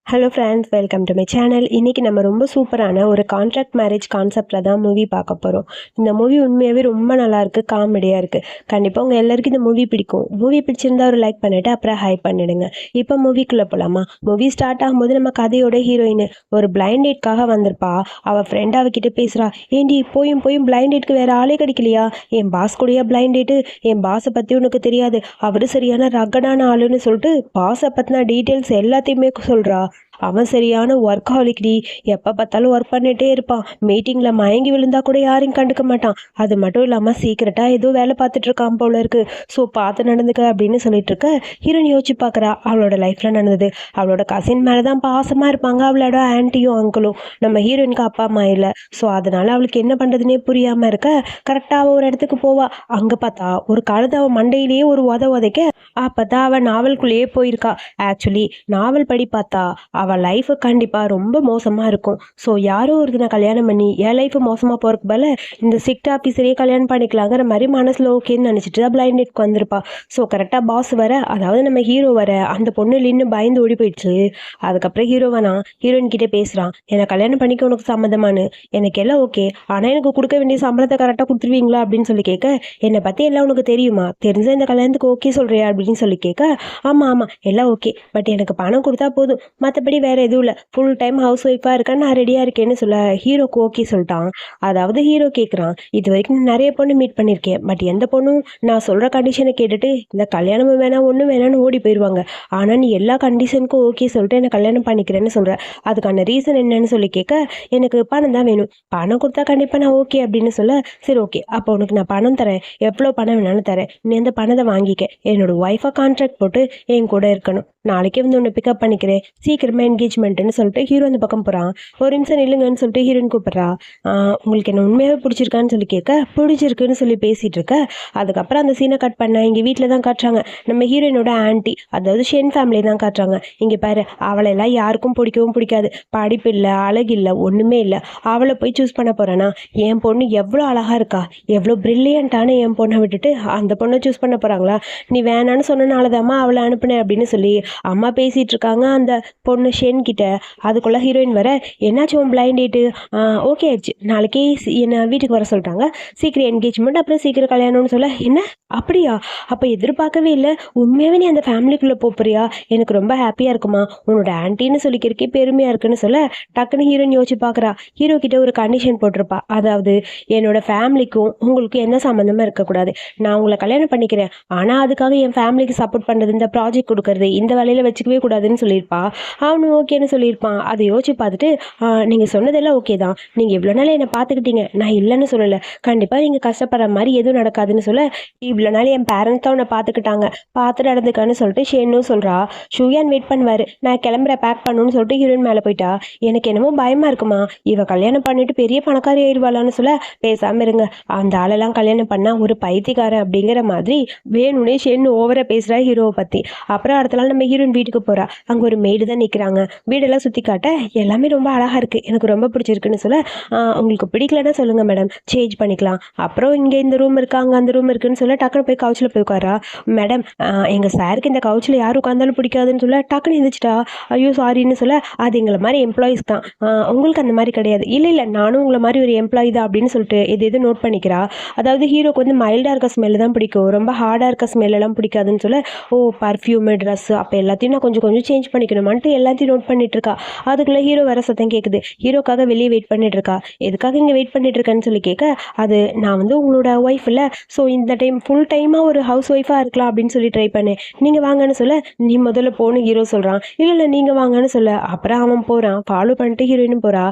Hello friends, welcome to my channel. இன்றைக்கி நம்ம ரொம்ப சூப்பரான ஒரு கான்ட்ராக்ட் மேரேஜ் கான்செப்டில் தான் மூவி பார்க்க போகிறோம். இந்த மூவி உண்மையாகவே ரொம்ப நல்லாயிருக்கு, காமெடியாக இருக்குது. கண்டிப்பாக உங்கள் எல்லாருக்கும் இந்த மூவி பிடிக்கும். மூவி பிடிச்சிருந்தா ஒரு லைக் பண்ணிவிட்டு அப்புறம் ஹைப் பண்ணிவிடுங்க. இப்போ மூவிக்குள்ளே போகலாமா? மூவி ஸ்டார்ட் ஆகும்போது நம்ம கதையோட ஹீரோயின் ஒரு பிளைண்ட் டேட்காக வந்திருப்பா. அவள் ஃப்ரெண்ட் அவகிட்ட பேசுகிறா, ஏண்டி போயும் போயும் பிளைண்ட் டேட்க்கு வேறு ஆளே கிடைக்கலையா? என் பாஸ் கூடயா பிளைண்ட் டேட்டு? என் பாஸை பற்றி உனக்கு தெரியாது, அவர் சரியான ரகடான ஆளுன்னு சொல்லிட்டு பாஸை பற்றின டீட்டெயில்ஸ் எல்லாத்தையுமே சொல்கிறா. அவன் சரியான ஒர்க்காலிக்டி, எப்போ பார்த்தாலும் ஒர்க் பண்ணிகிட்டே இருப்பான். மீட்டிங்கில் மயங்கி விழுந்தா கூட யாரையும் கண்டுக்க மாட்டான். அது மட்டும் இல்லாமல் சீக்கிரட்டாக ஏதோ வேலை பார்த்துட்டு இருக்கான் போல இருக்கு. ஸோ பார்த்து நடந்துக்க அப்படின்னு சொல்லிட்டு இருக்க ஹீரோயின் யோசிச்சு பார்க்குறா. அவளோட லைஃப்பில் நடந்தது. அவளோட கசின் மேலே தான் பாசமாக இருப்பாங்க அவளோட ஆன்ட்டியும் அங்கிளும். நம்ம ஹீரோயினுக்கு அப்பா அம்மா இல்லை. ஸோ அதனால் அவளுக்கு என்ன பண்ணுறதுனே புரியாமல் இருக்க கரெக்டாக ஒரு இடத்துக்கு போவா. அங்கே பார்த்தா ஒரு கழுதை அவன் மண்டையிலேயே ஒரு உதைக்க அப்போ தான் அவள் நாவல்குள்ளேயே போயிருக்கா. ஆக்சுவலி நாவல் படி பார்த்தா அவள் லைஃபு கண்டிப்பாக ரொம்ப மோசமாக இருக்கும். ஸோ யாரோ ஒருத்தனை கல்யாணம் பண்ணி என் லைஃபு மோசமாக போகிறக்கு பதில் இந்த ஸ்ட்ரிக்ட் ஆஃபீஸரையே கல்யாணம் பண்ணிக்கலாங்கிற மாதிரி மனசில் ஓகேன்னு நினச்சிட்டு தான் பிளைண்ட் டேட்க்கு வந்திருப்பா. ஸோ கரெக்டாக பாஸ் வர, அதாவது நம்ம ஹீரோ வர, அந்த பொண்ணு நின்று பயந்து ஓடி போயிடுச்சு. அதுக்கப்புறம் ஹீரோவானா ஹீரோயின் கிட்டே பேசுகிறான், என்னை கல்யாணம் பண்ணிக்க உனக்கு சம்மந்தமானு. எனக்கு எல்லாம் ஓகே, ஆனால் எனக்கு கொடுக்க வேண்டிய சம்பளத்தை கரெக்டாக கொடுத்துருவீங்களா அப்படின்னு சொல்லி கேட்க, என்னை பற்றி எல்லாம் உனக்கு தெரியுமா, தெரிஞ்ச இந்த கல்யாணத்துக்கு ஓகே சொல்கிறியா அப்படின்னு சொல்லி கேட்க, ஆமாம் எல்லாம் ஓகே, பட் எனக்கு பணம் கொடுத்தா போதும், மற்றபடி வேறு எதுவும் இல்லை, ஃபுல் டைம் ஹவுஸ் ஒய்ஃபாக இருக்கேன், நான் ரெடியாக இருக்கேன்னு சொல்ல ஹீரோக்கு ஓகே சொல்லிட்டான். அதாவது ஹீரோ கேட்குறான், இது வரைக்கும் நிறைய பொண்ணு மீட் பண்ணியிருக்கேன், பட் எந்த பொண்ணும் நான் சொல்கிற கண்டிஷனை கேட்டுட்டு இந்த கல்யாணமும் வேணாம் ஒன்றும் வேணான்னு ஓடி போயிடுவாங்க. ஆனால் நீ எல்லா கண்டிஷனுக்கும் ஓகே சொல்லிட்டு என்னை கல்யாணம் பண்ணிக்கிறேன்னு சொல்கிற, அதுக்கான ரீசன் என்னன்னு சொல்லி கேட்க, எனக்கு பணம் தான் வேணும், பணம் கொடுத்தா கண்டிப்பாக நான் ஓகே அப்படின்னு சொல்ல, சரி ஓகே அப்போ உனக்கு நான் பணம் தரேன், எவ்வளோ பணம் வேணாலும் தரேன், நீ அந்த பணத்தை வாங்கிக்க, என்னோட ஒய்ஃபை கான்ட்ராக்ட் போட்டு என் கூட இருக்கணும், நாளைக்கே வந்து உன்னை பிக்கப் பண்ணிக்கிறேன், சீக்கிரமாக என்கேஜ்மெண்ட்டுன்னு சொல்லிட்டு ஹீரோ அந்த பக்கம் போகிறான். ஒரு நிமிஷம் நில்லுங்கன்னு சொல்லிட்டு ஹீரோயின் கூப்பிட்றா. உங்களுக்கு என்ன உண்மையாகவே பிடிச்சிருக்கான்னு சொல்லி கேட்க, பிடிச்சிருக்குன்னு சொல்லி பேசிகிட்டு இருக்க. அதுக்கப்புறம் அந்த சீனை கட் பண்ண இங்கே வீட்டில் தான் காட்டுறாங்க. நம்ம ஹீரோயினோட ஆன்ட்டி, அதாவது ஷென் ஃபேமிலி தான் காட்டுறாங்க. இங்கே பாரு, அவளையெல்லாம் யாருக்கும் பிடிக்கவும் பிடிக்காது, படிப்பு இல்லை, அழகு இல்லை, ஒன்றுமே இல்லை, அவளை போய் சூஸ் பண்ண போகிறேன்னா என் பொண்ணு எவ்வளோ அழகாக இருக்கா, எவ்வளோ ப்ரில்லியண்ட்டான என் பொண்ணை விட்டுட்டு அந்த பொண்ணை சூஸ் பண்ண போகிறாங்களா, நீ வேணான்னு சொன்னனாலதாம்மா அவளை அனுப்புனேன் அப்படின்னு சொல்லி அம்மா பேசிகிட்டு இருக்காங்க அந்த பொண்ணு ஷென் கிட்ட. அதுக்குள்ளே ஹீரோயின் வர, என்னாச்சும் பிளைண்ட் டேட்டு ஓகே ஆயிடுச்சு, நாளைக்கே என்னை வீட்டுக்கு வர சொல்லிட்டாங்க, சீக்கிரம் என்கேஜ்மெண்ட் அப்புறம் சீக்கிரம் கல்யாணம்னு சொல்ல, என்ன அப்படியா, அப்போ எதிர்பார்க்கவே இல்லை, உண்மையாகவே நீ அந்த ஃபேமிலிக்குள்ளே போறியா, எனக்கு ரொம்ப ஹாப்பியாக இருக்குமா, உன்னோட ஆன்ட்டின்னு சொல்லிக்கிறக்கே பெருமையாக இருக்குன்னு சொல்ல, டக்குன்னு ஹீரோயின் யோசிச்சு பார்க்குறா. ஹீரோ கிட்ட ஒரு கண்டிஷன் போட்டிருப்பா, அதாவது என்னோட ஃபேமிலிக்கும் உங்களுக்கும் எந்த சம்மந்தமாக இருக்கக்கூடாது, நான் உங்களை கல்யாணம் பண்ணிக்கிறேன், ஆனால் அதுக்காக என் ஃபேமிலிக்கு சப்போர்ட் பண்ணுறது, இந்த ப்ராஜெக்ட் கொடுக்கறது, இந்த வேலையில் வச்சுக்கவே கூடாதுன்னு சொல்லியிருப்பா. அவனும் ஓகேன்னு சொல்லியிருப்பான். அதை யோசிச்சு பார்த்துட்டு, நீங்கள் சொன்னதெல்லாம் ஓகே தான், நீங்கள் இவ்வளோ நாள் என்னை பார்த்துக்கிட்டீங்க, நான் இல்லைன்னு சொல்லலை, கண்டிப்பாக நீங்கள் கஷ்டப்படுற மாதிரி எதுவும் நடக்காதுன்னு சொல்ல, இவ்வளோ நாள் என் பேரண்ட்ஸ் தான் உன்னை பார்த்துக்கிட்டாங்க, பார்த்து நடந்துக்கான்னு சொல்லிட்டு ஷேனும் சொல்கிறா. ஷூயான் வெயிட் பண்ணுவார், நான் கிளம்புற பேக் பண்ணணும்னு சொல்லிட்டு ஹீரோயின் மேலே போயிட்டா. எனக்கு என்னமோ பயமாக இருக்குமா, இவ கல்யாணம் பண்ணிட்டு பெரிய பணக்காரி ஆயிடுவாளான்னு சொல்ல, பேசாமல் இருங்க, அந்த ஆளெல்லாம் கல்யாணம் பண்ணால் ஒரு பைத்தியக்காரன் அப்படிங்கிற மாதிரி வேணும்னே ஷேன்னு ஓவராக பேசுகிறா ஹீரோவை பற்றி. அப்புறம் அடுத்த நாள் நம்ம ஹீரோயின் வீட்டுக்கு போகிறா. அங்கே ஒரு மெய்டு தான் நிற்கிறாங்க. வீடெல்லாம் சுற்றி காட்ட, எல்லாமே ரொம்ப அழகாக இருக்குது, எனக்கு ரொம்ப பிடிச்சிருக்குன்னு சொல்ல, உங்களுக்கு பிடிக்கலன்னா சொல்லுங்கள் மேடம், சேஞ்ச் பண்ணிக்கலாம், அப்புறம் இங்கே இந்த ரூம் இருக்காங்க அந்த ரூம் இருக்குன்னு சொல்ல, டக்குன்னு போய் கவுச்சில் போய் உட்காரா. மேடம், எங்கள் சாருக்கு இந்த கவுச்சில் யார் உட்காந்தாலும் பிடிக்காதுன்னு சொல்ல, டக்குன்னு இருந்துச்சுட்டா, ஐயோ சாரின்னு சொல்ல, அது எங்களை மாதிரி எம்ப்ளாயிஸ் தான், உங்களுக்கு அந்த மாதிரி கிடையாது, இல்லை நானும் உங்களை மாதிரி ஒரு எம்ப்ளாயி தான் அப்படின்னு சொல்லிட்டு எது நோட் பண்ணிக்கிறா. அதாவது ஹீரோக்கு வந்து மைல்டாக இருக்க ஸ்மெல்லு தான் பிடிக்கும், ரொம்ப ஹார்டாக இருக்க ஸ்மெல்லாம் பிடிக்காதுன்னு சொல்ல, ஓ பர்ஃப்யூமு ட்ரெஸ்ஸு அப்போ எல்லாத்தையும் நான் கொஞ்சம் சேஞ்ச் பண்ணிக்கணுமான்ட்டு எல்லாத்தையும் நோட் பண்ணிட்டு இருக்கா. அதுக்குள்ளே ஹீரோ வர சத்தம் கேட்குது. ஹீரோக்காக வெளியே வெயிட் பண்ணிட்டு இருக்கா. எதுக்காக இங்கே வெயிட் பண்ணிட்டு இருக்கேன்னு சொல்லி கேட்க, அது நான் வந்து உங்களோட ஒய்ஃப் இல்லை, ஸோ இந்த டைம் ஃபுல் டைமாக ஒரு ஹவுஸ் ஒய்ஃபாக இருக்கலாம் அப்படின்னு சொல்லி ட்ரை பண்ணேன், நீங்கள் வாங்கன்னு சொல்ல, நீ முதல்ல போகணும் ஹீரோ சொல்கிறான். இல்லை நீங்கள் வாங்கன்னு சொல்ல, அப்புறம் அவன் போகிறான், ஃபாலோ பண்ணிட்டு ஹீரோயினும் போகிறா.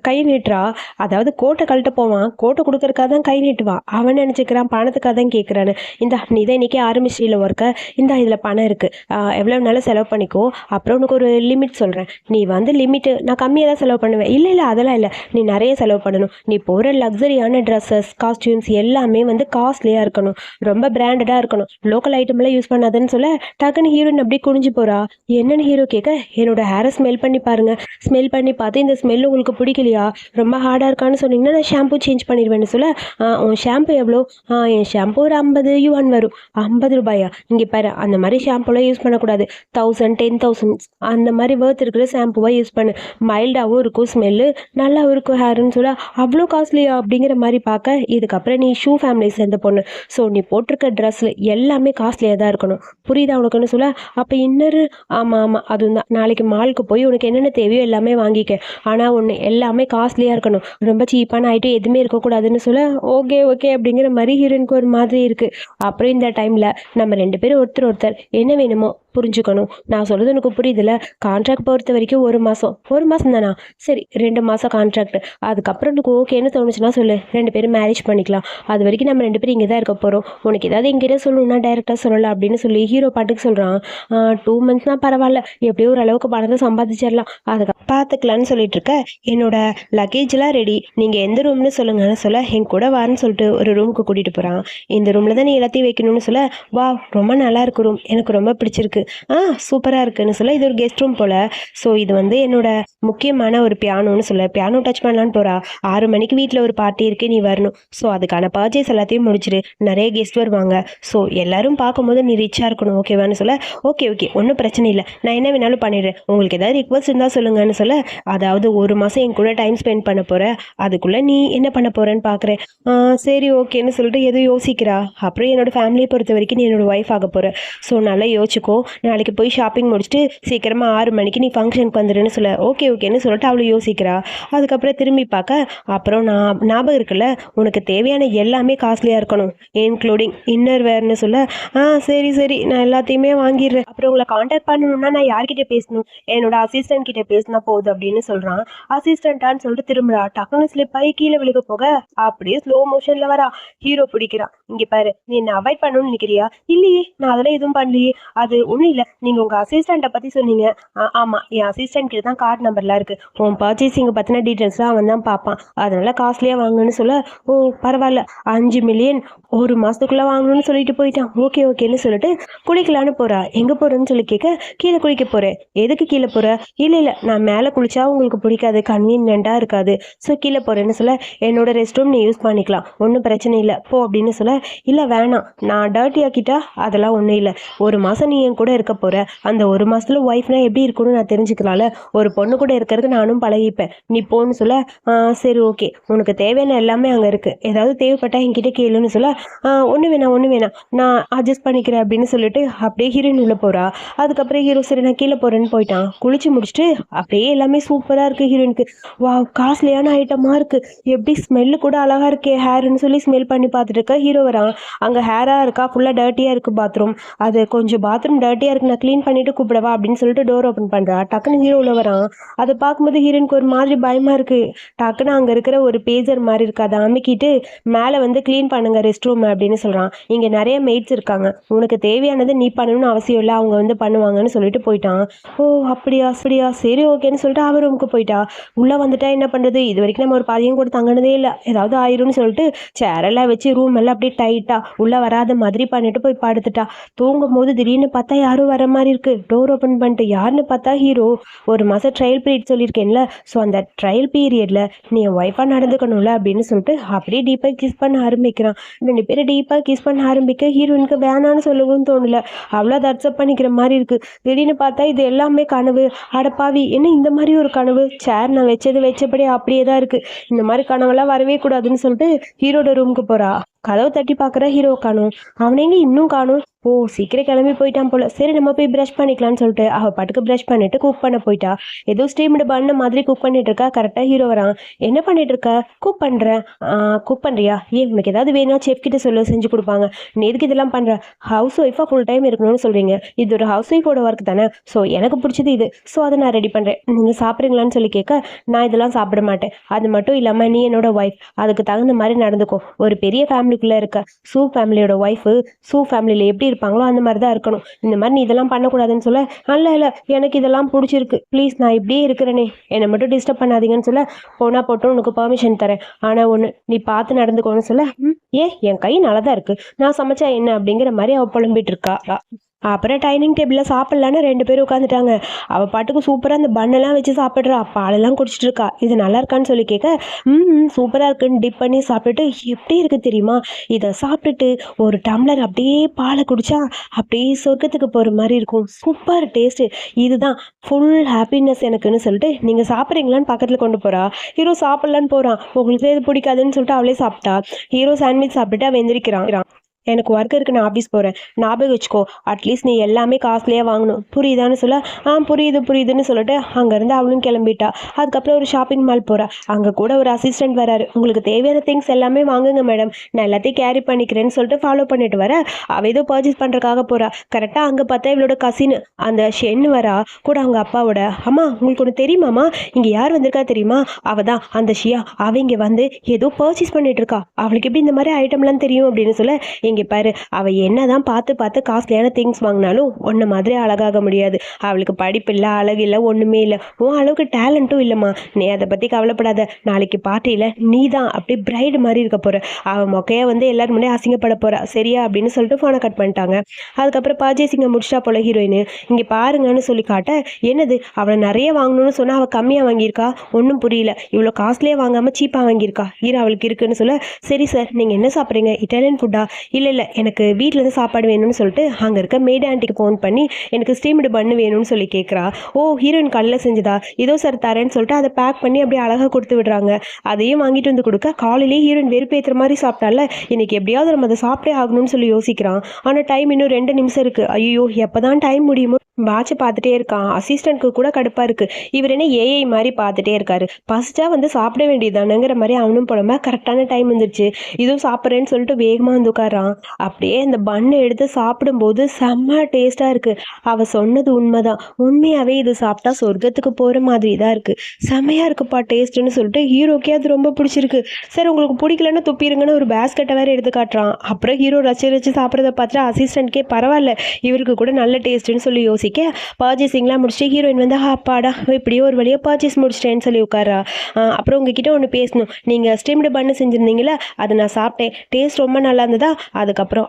கை நீட்டுறா. அதாவது கோட்டை கழட்ட போவான், கோட்டை கொடுக்கறக்காக தான் கை நீட்டுவான். அவன் நினச்சிக்கிறான் பணத்துக்காக தான் கேட்குறான்னு. இந்த நீ தான் இன்றைக்கி ஆரம்பிச்சில ஒர்க்கை, இந்த இதில் பணம் இருக்குது, எவ்வளோ நாளும் செலவு பண்ணிக்கோ, அப்புறம் உனக்கு ஒரு லிமிட் சொல்கிறேன், நீ வந்து லிமிட்டு நான் கம்மியாக தான் செலவு பண்ணுவேன், இல்லை அதெல்லாம் இல்லை, நீ நிறைய செலவு பண்ணணும், நீ போகிற லக்ஸரியான ட்ரெஸ்ஸஸ் காஸ்டியூம்ஸ் எல்லாமே வந்து காஸ்ட்லியாக இருக்கணும், ரொம்ப பிராண்டடாக இருக்கணும், லோக்கல் ஐட்டம்லாம் யூஸ் பண்ணாதுன்னு சொல்ல, டக்குன்னு ஹீரோயின் அப்படியே குனிஞ்சு போகிறா. என்னென்னு ஹீரோ கேட்க, என்னோட ஹேரை ஸ்மெல் பண்ணி பாருங்கள், ஸ்மெல் பண்ணி பார்த்து இந்த ஸ்மெல் உங்களுக்கு பிடிக்கலையா, ரொம்ப ஹார்டாக இருக்கான்னு சொன்னீங்கன்னா நான் ஷாம்பு சேஞ்ச் பண்ணிடுவேன்னு சொல்ல, உன் ஷாம்பு எவ்வளோ, என் ஷாம்பு ஒரு 50 யுவான் வரும். 50 ரூபாயா, இங்கே பாரு அந்த மாதிரி ஷாம்புலாம் யூஸ் பண்ணக்கூடாது, 1000 10,000 அந்த மாதிரி வேர்த் இருக்கிற ஷாம்புவாக யூஸ் பண்ணு, மைல்டாகவும் இருக்கும் ஸ்மெல்லு, நல்லாவும் இருக்கும் ஹேருன்னு சொல்ல, அவ்வளோ காஸ்ட்லியா அப்படிங்கிற மாதிரி பார்க்க, இதுக்கப்புறம் நீ ஷூ ஃபேமிலி சேர்ந்த பொண்ணு, ஸோ நீ போட்டிருக்க ட்ரெஸ்ஸில் எல்லாமே காஸ்ட்லியாக தான் இருக்கணும், புரியுதா உனக்குன்னு சொல்ல, அப்போ இன்னொரு ஆமாம் ஆமாம் அதுவும் தான், நாளைக்கு மாலுக்கு போய் உனக்கு என்னென்ன தேவையோ எல்லாமே வாங்கிக்க, ஆனால் ஒன்று எல்லாமே காஸ்ட்லியாக இருக்கணும், ரொம்ப சீப்பான ஐட்டம் எதுவுமே இருக்கக்கூடாதுன்னு சொல்ல, ஓகே ஓகே அப்படிங்கிற மாதிரி ஹீரோனுக்கு ஒரு மாதிரி இருக்குது. அப்புறம் இந்த டைமில் நம்ம 2 பேரும் ஒருத்தர் ஒருத்தர் என்ன வேணுமோ புரிஞ்சுக்கணும். நான் சொல்கிறது உனக்கு புரியுதுல, கான்ட்ராக்ட் பொறுத்த வரைக்கும் 1 மாதம் தானா, சரி 2 மாதம் கான்ட்ராக்ட், அதுக்கப்புறம் உனக்கு ஓகேன்னு தோணுச்சுன்னா சொல்லு, 2 பேரும் மேரேஜ் பண்ணிக்கலாம், அது வரைக்கும் நம்ம 2 பேரும் இங்கே தான் இருக்க போகிறோம், உனக்கு ஏதாவது எங்கிட்ட சொல்லணும்னா டைரெக்டாக சொல்லலாம் அப்படின்னு சொல்லி ஹீரோ பாட்டுக்கு சொல்கிறான். 2 மந்த்ஸ்னால் பரவாயில்ல, எப்படியோ ஓரளவுக்கு பணத்தை சம்பாதிச்சிடலாம், அதுக்கு பார்த்துக்கலான்னு சொல்லிட்டு இருக்க, என்னோட லக்கேஜ்லாம் ரெடி, நீங்கள் எந்த ரூம்னு சொல்லுங்கன்னு சொல்ல, என் கூட வான்னு சொல்லிட்டு ஒரு ரூமுக்கு கூட்டிகிட்டு போகிறான். இந்த ரூமில் தான் நீ எல்லாத்தையும் வைக்கணும்னு சொல்ல, வா ரொம்ப நல்லா இருக்கு ரூம், எனக்கு ரொம்ப பிடிச்சிருக்கு, சூப்பராக இருக்குன்னு சொல்ல, இது ஒரு கெஸ்ட் ரூம் போல், ஸோ இது வந்து என்னோட முக்கியமான ஒரு பியானோன்னு சொல்ல, பியானோ டச் பண்ணலான்னு போகிறா. 6 மணிக்கு வீட்டில் ஒரு பார்ட்டி இருக்கு, நீ வரணும், ஸோ அதுக்கான பர்ச்சேஸ் எல்லாத்தையும் முடிச்சிரு, நிறைய கெஸ்ட் வருவாங்க, ஸோ எல்லாரும் பார்க்கும்போது நீ ரிச்சாக இருக்கணும் ஓகேவான்னு சொல்ல, ஓகே ஓகே ஒன்றும் பிரச்சனை இல்லை, நான் என்ன வேணாலும் பண்ணிடுறேன், உங்களுக்கு ஏதாவது ரிக்வஸ்ட் இருந்தால் சொல்லுங்கன்னு சொல்ல, அதாவது 1 மாதம் என் கூட டைம் ஸ்பெண்ட் பண்ண போகிறேன், அதுக்குள்ளே நீ என்ன பண்ண போகிறேன்னு பார்க்குறேன், சரி ஓகேன்னு சொல்லிட்டு எதுவும் யோசிக்கிறா. அப்புறம் என்னோட ஃபேமிலியை பொறுத்த வரைக்கும் நீ என்னோட ஒய்ஃப் ஆக போகிற, ஸோ நல்லா யோசிச்சுக்கோ, நாளைக்கு போய் ஷாப்பிங் முடிச்சுட்டு சீக்கிரமாக 6 மணிக்கு நீ ஃபங்க்ஷனுக்கு வந்துடுன்னு சொல்ல, ஓகே ஓகேன்னு சொல்லிட்டு அவளை யோசிக்கிறா. அதுக்கப்புறம் திரும்பி பார்க்க, அப்புறம் நான் ஞாபகம் இருக்குல்ல, உனக்கு தேவையான எல்லாமே காஸ்ட்லியாக இருக்கணும், இன்க்ளூடிங் இன்னர் வேர்னு சொல்ல, சரி சரி நான் எல்லாத்தையுமே வாங்கிடுறேன், அப்புறம் உங்களை காண்டாக்ட் பண்ணணும்னா நான் யார்கிட்ட பேசணும், என்னோட அசிஸ்டன்ட் கிட்ட பேசினா போகுது அப்படின்னு சொல்கிறான். அசிஸ்டண்ட்டான்னு சொல்லிட்டு திரும்புறா, டக்குனு ஸ்லிப் ஆகி கீழே விழுக போக அப்படியே ஸ்லோ மோஷனில் வரா. ஹீரோ பிடிக்கிறான், இங்கே பாரு நீ என்ன அவாய்ட் பண்ணணும்னு நினைக்கிறியா, இல்லையே நான் அதெல்லாம் எதுவும் பண்ணலையே, அது ஒன்றும் இல்லை, நீங்கள் உங்கள் அசிஸ்டண்ட்டை பற்றி சொன்னீங்க, ஆமாம் என் அசிஸ்டன்ட் கிட்ட தான் கார்டு நம்பர்லாம் இருக்குது, உன் பர்ச்சேசிங்கை பற்றின டீட்டெயில்ஸ்லாம் அவன் தான் பார்ப்பான், அதனால் காஸ்ட்லியாக வாங்கணும்னு சொல்ல, ஓ பரவாயில்ல 5 மில்லியன் 1 மாதத்துக்குள்ளே வாங்கணும்னு சொல்லிட்டு போயிட்டான், ஓகே ஓகேன்னு சொல்லிட்டு குளிக்கலான்னு போகிறா. எங்கே போகிறேன்னு சொல்லி கேட்க, கீழே குளிக்க போகிறேன், எதுக்கு கீழே போகிற, இல்லை இல்லை நான் மேலே குளிச்சா உங்களுக்கு பிடிக்காது, கன்வீனியண்ட்டாக இருக்காது, ஸோ கீழே போகிறேன்னு சொல்ல, என்னோட ரெஸ்ட் ரூம் நீ யூஸ் பண்ணிக்கலாம், ஒன்றும் பிரச்சனை இல்லை போ அப்படின்னு சொல்ல, இல்லை வேணாம் நான் டர்ட்டி ஆக்கிட்டா அதெல்லாம் ஒன்றும் இல்லை, 1 மாதம் நீ என் கூட இருக்க போகிற, அந்த 1 மாதத்துல ஒய்ஃப்னா எப்படி இருக்குன்னு நான் தெரிஞ்சுக்கலாம்ல, ஒரு பொண்ணு கூட இருக்கிறதுக்கு நானும் பழகிப்பேன், நீ போன்னு சொல்ல, சரி ஓகே உனக்கு தேவையான எல்லாமே அங்கே இருக்குது, ஏதாவது தேவைப்பட்டா என்கிட்ட கேளுன்னு சொல்ல, ஒன்றும் வேணாம் நான் அட்ஜஸ்ட் பண்ணிக்கிறேன் அப்படின்னு சொல்லிட்டு அப்படியே ஹீரோயின் உள்ள போகிறா. அதுக்கப்புறம் ஹீரோ சரி நான் கீழே போகிறேன்னு போயிட்டான். குளிச்சு முடிச்சுட்டு அப்படியே எல்லாமே சூப்பராக இருக்குது ஹீரோயினுக்கு, வா காஸ்ட்லியான ஐட்டமாக இருக்குது, எப்படி ஸ்மெல்லு கூட அழகாக இருக்கே ஹேர்னு சொல்லி ஸ்மெல் பண்ணி பார்த்துட்டு இருக்க. ஹீரோ வரான், அங்கே ஹேராக இருக்கா, ஃபுல்லாக டர்ட்டியாக இருக்குது பாத்ரூம், அது கொஞ்சம் பாத்ரூம் டர்ட்டியாக இருக்குது, நான் க்ளீன் பண்ணிவிட்டு கூப்பிடவா அப்படின்னு சொல்லிட்டு டோர் ஓப்பன் பண்ணுறா. டக்குன்னு ஹீரோ உள்ள வரான், அதை பார்க்கும்போது ஹீரோயினுக்கு ஒரு மாதிரி பயமாக இருக்குது. டக்குன்னு அங்கே இருக்கிற ஒரு பேஜர் மாதிரி இருக்குது, அதை அமைக்கிட்டு மேலே வந்து க்ளீன் பண்ணுங்க ரெஸ்ட் ரூம் அப்படின்னு சொல்கிறான். இங்கே நிறைய மெய்ட்ஸ் இருக்காங்க, உனக்கு தேவையானது நீ பண்ணணும்னு அவசியம் இல்லை, அவங்க வந்து பண்ணுவாங்கன்னு சொல்லிட்டு போயிட்டான். ஓ அப்படியா சரி ஓகேன்னு சொல்லிட்டு அவர் ரூமுக்கு போயிட்டா. உள்ளே வந்துட்டா என்ன பண்ணுறது, இது வரைக்கும் நம்ம ஒரு பாதியம் கூட தங்கினதே இல்லை, ஏதாவது ஆயிரும்னு சொல்லிட்டு சேரெல்லாம் வச்சு ரூம் எல்லாம் அப்படியே டைட்டாக உள்ளே வராத மாதிரி பண்ணிட்டு போய் படுத்துட்டா. தூங்கும் போது திடீர்னு பார்த்தா யாரும் வர மாதிரி இருக்குது. டோர் ஓப்பன் பண்ணிட்டு யாருன்னு பார்த்தா ஹீரோ. 1 மாதம் ட்ரையல் பீரியட் சொல்லியிருக்கேன்ல, ஸோ அந்த ட்ரையல் பீரியடில் நீ என் ஒய்ஃபாக நடந்துக்கணும்ல அப்படின்னு சொல்லிட்டு அப்படியே டீப்பாக கிஸ் பண்ண ஆரம்பிக்கிறான். 2 பேரும் டீப்பாக கிஸ் பண்ண ஆரம்பிக்க ஹீரோயினுக்கு வேணான்னு சொல்லவும் தோணல, அவ்வளோ அதை அக்செப்ட் பண்ணிக்கிற மாதிரி இருக்குது. திடீர்னு பார்த்தா இது எல்லாமே கனவு, அடப்பாவி என்ன இந்த மாதிரி ஒரு கனவு, சேர் நான் வச்சபடி அப்படியே தான் இருக்குது, இந்த மாதிரி கனவெல்லாம் வரவே கூடாதுன்னு சொல்லிட்டு ஹீரோட ரூமுக்கு போகிறா. கதவை தட்டி பார்க்குற ஹீரோ காணும், அவனை எங்கே இன்னும் காணும், ஓ சீக்கிரம் கிளம்பி போயிட்டான் போல, சரி நம்ம போய் ப்ரஷ் பண்ணிக்கலாம்னு சொல்லிட்டு அவள் பாட்டுக்கு ப்ரஷ் பண்ணிட்டு குக் பண்ண போயிட்டா. ஏதோ ஸ்டீம்டு பண்ண மாதிரி குக் பண்ணிட்டு இருக்கா. கரெக்டாக ஹீரோ வரான், என்ன பண்ணிட்டு இருக்க, குக் பண்ணுறேன். குக் பண்ணுறியா, உனக்கு ஏதாவது வேணும் செஃப் கிட்ட சொல்ல செஞ்சு கொடுப்பாங்க, நீ எதுக்கு இதெல்லாம் பண்ணுற, ஹவுஸ் ஒய்ஃபாக ஃபுல் டைம் இருக்கணும்னு சொல்கிறீங்க, இது ஒரு ஹவுஸ் ஒய்ஃபோட ஒர்க் தானே, ஸோ எனக்கு பிடிச்சது இது, ஸோ அதை நான் ரெடி பண்ணுறேன், நீங்கள் சாப்பிட்றீங்களான்னு சொல்லி கேட்க, நான் இதெல்லாம் சாப்பிட மாட்டேன், அது மட்டும் இல்லாமல் நீ என்னோட ஒய்ஃப், அதுக்கு தகுந்த மாதிரி நடந்துக்கோ, ஒரு பெரிய ஃபேமிலிக்குள்ளே இருக்க, சூ ஃபேமிலியோட ஒய்ஃபு சூ ஃபேமிலியில் எப்படி இருப்பாங்களோ அந்த மாதிரி தான் இருக்கணும், இந்த மாதிரி நீ இதெல்லாம் பண்ணக்கூடாதுன்னு சொல்ல, இல்லை எனக்கு இதெல்லாம் பிடிச்சிருக்கு, ப்ளீஸ் நான் இப்படியே இருக்கிறேனே, என்னை மட்டும் டிஸ்டர்ப் பண்ணாதீங்கன்னு சொல்ல, போனால் போட்டோம் உனக்கு பெர்மிஷன் தரேன், ஆனால் ஒன்று நீ பார்த்து நடந்துக்கோன்னு சொல்ல, என் கை நல்லா தான் இருக்குது, நான் சமைச்சா என்ன அப்படிங்கிற மாதிரி அவள் புலம்பிட்டு இருக்கா. அப்புறம் டைனிங் டேபிளில் சாப்பிட்லான்னு 2 பேரும் உட்காந்துட்டாங்க. அவள் பாட்டுக்கு சூப்பராக அந்த பண்ணெல்லாம் வச்சு சாப்பிட்றா, பாலெல்லாம் குடிச்சிட்டு இருக்கா. இது நல்லா இருக்கான்னு சொல்லி கேட்க, சூப்பராக இருக்குன்னு டிப் பண்ணி சாப்பிட்டுட்டு, எப்படி இருக்குது தெரியுமா, இதை சாப்பிட்டுட்டு ஒரு டம்ளர் அப்படியே பாலை குடிச்சா அப்படியே சொர்க்கத்துக்கு போகிற மாதிரி இருக்கும், சூப்பர் டேஸ்ட்டு, இதுதான் ஃபுல் ஹாப்பினஸ் எனக்குன்னு சொல்லிட்டு, நீங்கள் சாப்பிட்றீங்களான்னு பக்கத்தில் கொண்டு போகிறா. ஹீரோ சாப்பிட்லான்னு போகிறான். உங்களுக்கு இது பிடிக்காதுன்னு சொல்லிட்டு அவளே சாப்பிட்டா. ஹீரோ சாண்ட்விச் சாப்பிட்டுட்டு அவன் எந்திரிக்கிறான். எனக்கு ஒர்க் இருக்குது, நான் ஆஃபீஸ் போகிறேன், ஞாபகம் வச்சுக்கோ, அட்லீஸ்ட் நீ எல்லாமே காஸ்ட்லியாக வாங்கணும், புரியுதான்னு சொல்ல, புரியுதுன்னு சொல்லிட்டு அங்கேருந்து அவளும் கிளம்பிட்டா. அதுக்கப்புறம் ஒரு ஷாப்பிங் மால் போகிறா. அங்கே கூட ஒரு அசிஸ்டன்ட் வராரு. உங்களுக்கு தேவையான திங்ஸ் எல்லாமே வாங்குங்க மேடம், நான் எல்லாத்தையும் கேரி பண்ணிக்கிறேன்னு சொல்லிட்டு ஃபாலோ பண்ணிட்டு வர, அவள் ஏதோ பர்ச்சேஸ் பண்ணுறதுக்காக போகிறா. கரெக்டாக அங்கே பார்த்தா இவளோட கசின் அந்த ஷென் வரா கூட அவங்க அப்பாவோட. அம்மா உங்களுக்கு ஒன்று தெரியுமாம்மா, இங்கே யார் வந்திருக்கா தெரியுமா, அவள் தான் அந்த ஷியா, அவள் இங்கே வந்து ஏதோ பர்ச்சேஸ் பண்ணிட்டு இருக்கா, அவளுக்கு எப்படி இந்த மாதிரி ஐட்டம்லாம் தெரியும் அப்படின்னு சொல்ல, இங்கே பாரு, அவள் என்னதான் பார்த்து பார்த்து காஸ்ட்லியான திங்ஸ் வாங்கினாலும் ஒன்றை மாதிரி அழகாக முடியாது, அவளுக்கு படிப்பு இல்லை, அழகு இல்லை, ஒன்றுமே இல்லை, உன் அளவுக்கு டேலண்ட்டும் இல்லைம்மா, நீ அதை பற்றி கவலைப்படாத, நாளைக்கு பார்ட்டியில் நீ தான் அப்படி பிரைடு மாதிரி இருக்க போகிற, அவள் மொக்கையாக வந்து எல்லாரும் முன்னே அசிங்கப்பட போகிறா, சரியா அப்படின்னு சொல்லிட்டு ஃபோனை கட் பண்ணிட்டாங்க. அதுக்கப்புறம் பர்ச்சேசிங்கை முடிச்சிட்டா போல ஹீரோயின். இங்கே பாருங்கன்னு சொல்லி காட்ட, என்னது அவளை நிறைய வாங்கணும்னு சொன்னால் அவள் கம்மியாக வாங்கியிருக்கா, ஒன்றும் புரியல, இவ்வளோ காஸ்ட்லியாக வாங்காமல் சீப்பாக வாங்கியிருக்கா, ஹீரோ அவளுக்கு இருக்குன்னு சொல்ல, சரி சார் நீங்கள் என்ன சாப்பிட்றீங்க, இட்டாலியன் ஃபுட்டா, இல்லை எனக்கு வீட்டிலேருந்து சாப்பாடு வேணும்னு சொல்லிட்டு அங்கே இருக்க மேட் ஆண்டிக்கு ஃபோன் பண்ணி எனக்கு ஸ்டீம்டு பண்ணு வேணும்னு சொல்லி கேட்குறா. ஓ ஹீரோயின் கல்லில் செஞ்சதா, இதோ சார் தரேன்னு சொல்லிட்டு அதை பேக் பண்ணி அப்படியே அழகாக கொடுத்து விடுறாங்க. அதையும் வாங்கிட்டு வந்து கொடுக்க, காலையிலேயே ஹீரோயின் வெறுப்பேற்றுற மாதிரி சாப்பிட்டால, இன்னைக்கு எப்படியாவது நம்ம அதை சாப்பிட்டே ஆகணும்னு சொல்லி யோசிக்கிறான். ஆனால் டைம் இன்னும் 2 நிமிஷம் இருக்குது. ஐயோ எப்போ தான் டைம் முடியுமோ, வாட்சை பார்த்துட்டே இருக்கான். அசிஸ்டண்ட்க்கு கூட கடுப்பாக இருக்குது, இவர் என்ன ஏஐ மாதிரி பார்த்துட்டே இருக்காரு, பசிச்சா வந்து சாப்பிட வேண்டியதானுங்கிற மாதிரி அவனும் புலம்ப. கரெக்டான டைம் வந்துருச்சு, இதுவும் சாப்பிட்றேன்னு சொல்லிட்டு வேகமாக வந்து உட்காரான். அப்படியே அந்த பண்ணை எடுத்து சாப்பிடும்போது செம்ம டேஸ்ட்டாக இருக்குது. அவள் சொன்னது உண்மைதான், உண்மையாகவே இது சாப்பிட்டா சொர்க்கத்துக்கு போகிற மாதிரி தான் இருக்குது, செம்மையாக இருக்குப்பா டேஸ்ட்டுன்னு சொல்லிட்டு ஹீரோக்கே அது ரொம்ப பிடிச்சிருக்கு. சரி உங்களுக்கு பிடிக்கலன்னு துப்பிடுங்கன்னு ஒரு பேஸ்கெட்டை வேறு எடுத்து காட்டுறான். அப்புறம் ஹீரோ ரசிச்சு சாப்பிட்றத பார்த்துட்டு அசிஸ்டண்ட்கே பரவாயில்ல, இவருக்கு கூட நல்ல டேஸ்ட்டுன்னு சொல்லி யோசிக்க, பர்ச்சேசிங்லாம் முடிச்சுட்டு ஹீரோயின் வந்து அப்பாடா இப்படியே ஒரு வழியாக பர்ச்சேஸ் முடிச்சிட்டேன்னு சொல்லி உட்காரா. அப்புறம் உங்ககிட்ட ஒன்று பேசணும், நீங்கள் ஸ்டீம்டு பண்ணு செஞ்சுருந்தீங்களா, அதை நான் சாப்பிட்டேன், டேஸ்ட் ரொம்ப நல்லா இருந்ததா, அதுக்கப்புறம்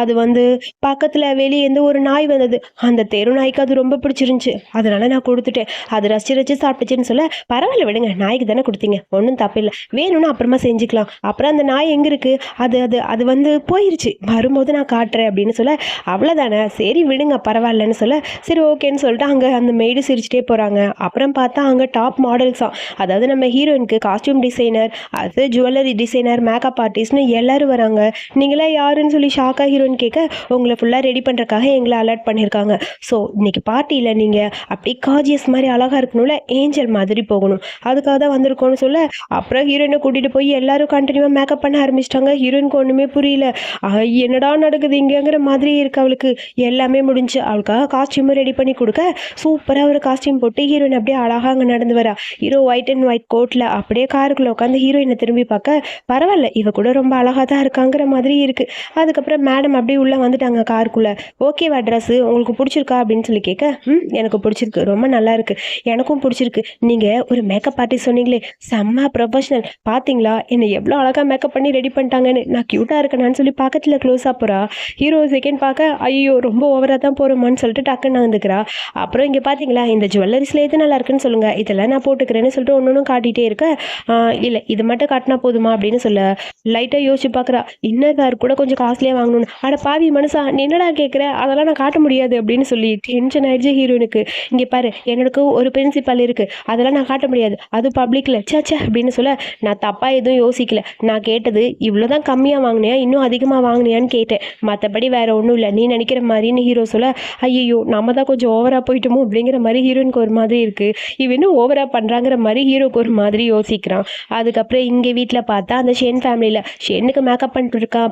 அது வந்து பக்கத்தில் வெளியே இருந்து ஒரு நாய் வந்தது, அந்த தெரு நாய்க்கு அது ரொம்ப பிடிச்சிருந்துச்சு, அதனால நான் கொடுத்துட்டேன், அது ரசிச்சு சாப்பிட்டுச்சுன்னு சொல்ல, பரவாயில்ல விடுங்க, நாய்க்கு தானே கொடுத்தீங்க, ஒன்றும் தப்பில்லை, வேணும்னு அப்புறமா செஞ்சுக்கலாம், அப்புறம் அந்த நாய் எங்கே இருக்குது, அது வந்து போயிருச்சு, வரும்போது நான் காட்டுறேன் அப்படின்னு சொல்ல, அவ்வளோதானே சரி விடுங்க பரவாயில்லன்னு சொல்ல, சரி ஓகேன்னு சொல்லிட்டு அங்கே அந்த மெய்டு சிரிச்சிட்டே போகிறாங்க. அப்புறம் பார்த்தா அங்கே டாப் மாடல்ஸாக, அதாவது நம்ம ஹீரோயினுக்கு காஸ்டியூம் டிசைனர், அது ஜுவல்லரி டிசைனர், மேக்கப் ஆர்டிஸ்ட்னு எல்லாரும் வராங்க. நீங்களாம் யாருன்னு சொல்லி ஷாக்காக ஹீரோயின் கேட்க, உங்களை ஃபுல்லாக ரெடி பண்ணுறக்காக எங்களை அலர்ட் பண்ணியிருக்காங்க, ஸோ இன்னைக்கு பார்ட்டியில் நீங்கள் அப்படி காஜியஸ் மாதிரி அழகாக இருக்கணும்ல, ஏஞ்சல் மாதிரி போகணும், அதுக்காக தான் வந்திருக்கோன்னு சொல்ல, அப்புறம் ஹீரோயினை கூட்டிகிட்டு போய் எல்லாரும் கண்டினியூவாக மேக்கப் பண்ண ஆரம்பிச்சிட்டாங்க. ஹீரோயினுக்கு ஒன்றுமே புரியல, என்னடா நடக்குது இங்கேங்கிற மாதிரி இருக்கு அவளுக்கு. எல்லாமே முடிஞ்சு அவளுக்காக காஸ்டியூமும் ரெடி பண்ணி கொடுக்க, சூப்பராக ஒரு காஸ்டியூம் போட்டு ஹீரோயின் அப்படியே அழகாக அங்கே நடந்து வரா. ஹீரோ ஒயிட் அண்ட் ஒயிட் கோட்டில் அப்படியே காருக்குள்ளே உட்காந்து ஹீரோயினை திரும்பி பார்க்க, பரவாயில்ல இவ கூட ரொம்ப அழகாக தான் இருக்காங்கிற மாதிரி இருக்குது. அதுக்கப்புறம் மேடம் அப்படியே உள்ளே வந்துட்டாங்க காருக்குள்ளே. ஓகேவா ட்ரெஸ்ஸு உங்களுக்கு பிடிச்சிருக்கா அப்படின்னு சொல்லி கேட்க, எனக்கு பிடிச்சிருக்கு, ரொம்ப நல்லா இருக்குது, எனக்கும் பிடிச்சிருக்கு, நீங்கள் ஒரு மேக்கப் ஆர்டிஸ்ட் சொன்னீங்களே செம்ம ப்ரொஃபஷனல், பார்த்தீங்களா என்னை எவ்வளோ அழகாக மேக்கப் பண்ணி ரெடி பண்ணிட்டாங்கன்னு, நான் க்யூட்டாக இருக்கேனான்னு சொல்லி பக்கத்தில் க்ளோஸாக போகிறா. ஹீரோ செகண்ட் பார்க்க, ஐயோ ரொம்ப ஓவராக தான் போகிறோமான்னு சொல்லிட்டு டக்குன்னு வந்துக்கிறா. அப்புறம் இங்கே பார்த்தீங்களா இந்த ஜுவல்லரிஸில் எது நல்லா இருக்குன்னு சொல்லுங்கள், இதெல்லாம் நான் போட்டுக்கிறேன்னு சொல்லிட்டு ஒன்று காட்டிகிட்டே இருக்க, இல்லை இது மட்டும் காட்டினா போதுமா அப்படின்னு சொல்ல, லைட்டாக யோசிச்சு பார்க்குறா, இன்னர் வேர் கூட கொஞ்சம் காஸ்ட்லியாக வாங்கணும்னு, அட பாவி மனுஷா நீ என்னடா கேட்குற, அதெல்லாம் நான் காட்ட முடியாது அப்படின்னு சொல்லி டென்ஷன் ஆயிடுச்சு ஹீரோனுக்கு. இங்கே பாரு எனக்கு ஒரு பிரின்சிபல் இருக்குது, அதெல்லாம் நான் காட்ட முடியாது, அது பப்ளிக்கில் சேச்சே அப்படின்னு சொல்ல, நான் தப்பாக எதுவும் யோசிக்கல, நான் கேட்டது இவ்வளோ தான் கம்மியாக வாங்கினியா இன்னும் அதிகமாக வாங்கினியான்னு கேட்டேன், மற்றபடி வேறு ஒன்றும் இல்லை நீ நினைக்கிற மாதிரின்னு ஹீரோ சொல்ல, ஐயோ நம்ம தான் கொஞ்சம் ஓவராக போயிட்டோமோ அப்படிங்கிற மாதிரி ஹீரோனுக்கு ஒரு மாதிரி இருக்குது, இவ இன்னும் ஓவராக பண்ணுறாங்கிற மாதிரி ஹீரோக்கு ஒரு மாதிரி யோசிக்கிறான். அதுக்கப்புறம் இங்கே வீட்டில் பார்த்தா அந்த ஷென் ஃபேமிலியில் ஷென்னுக்கு மேக்கப்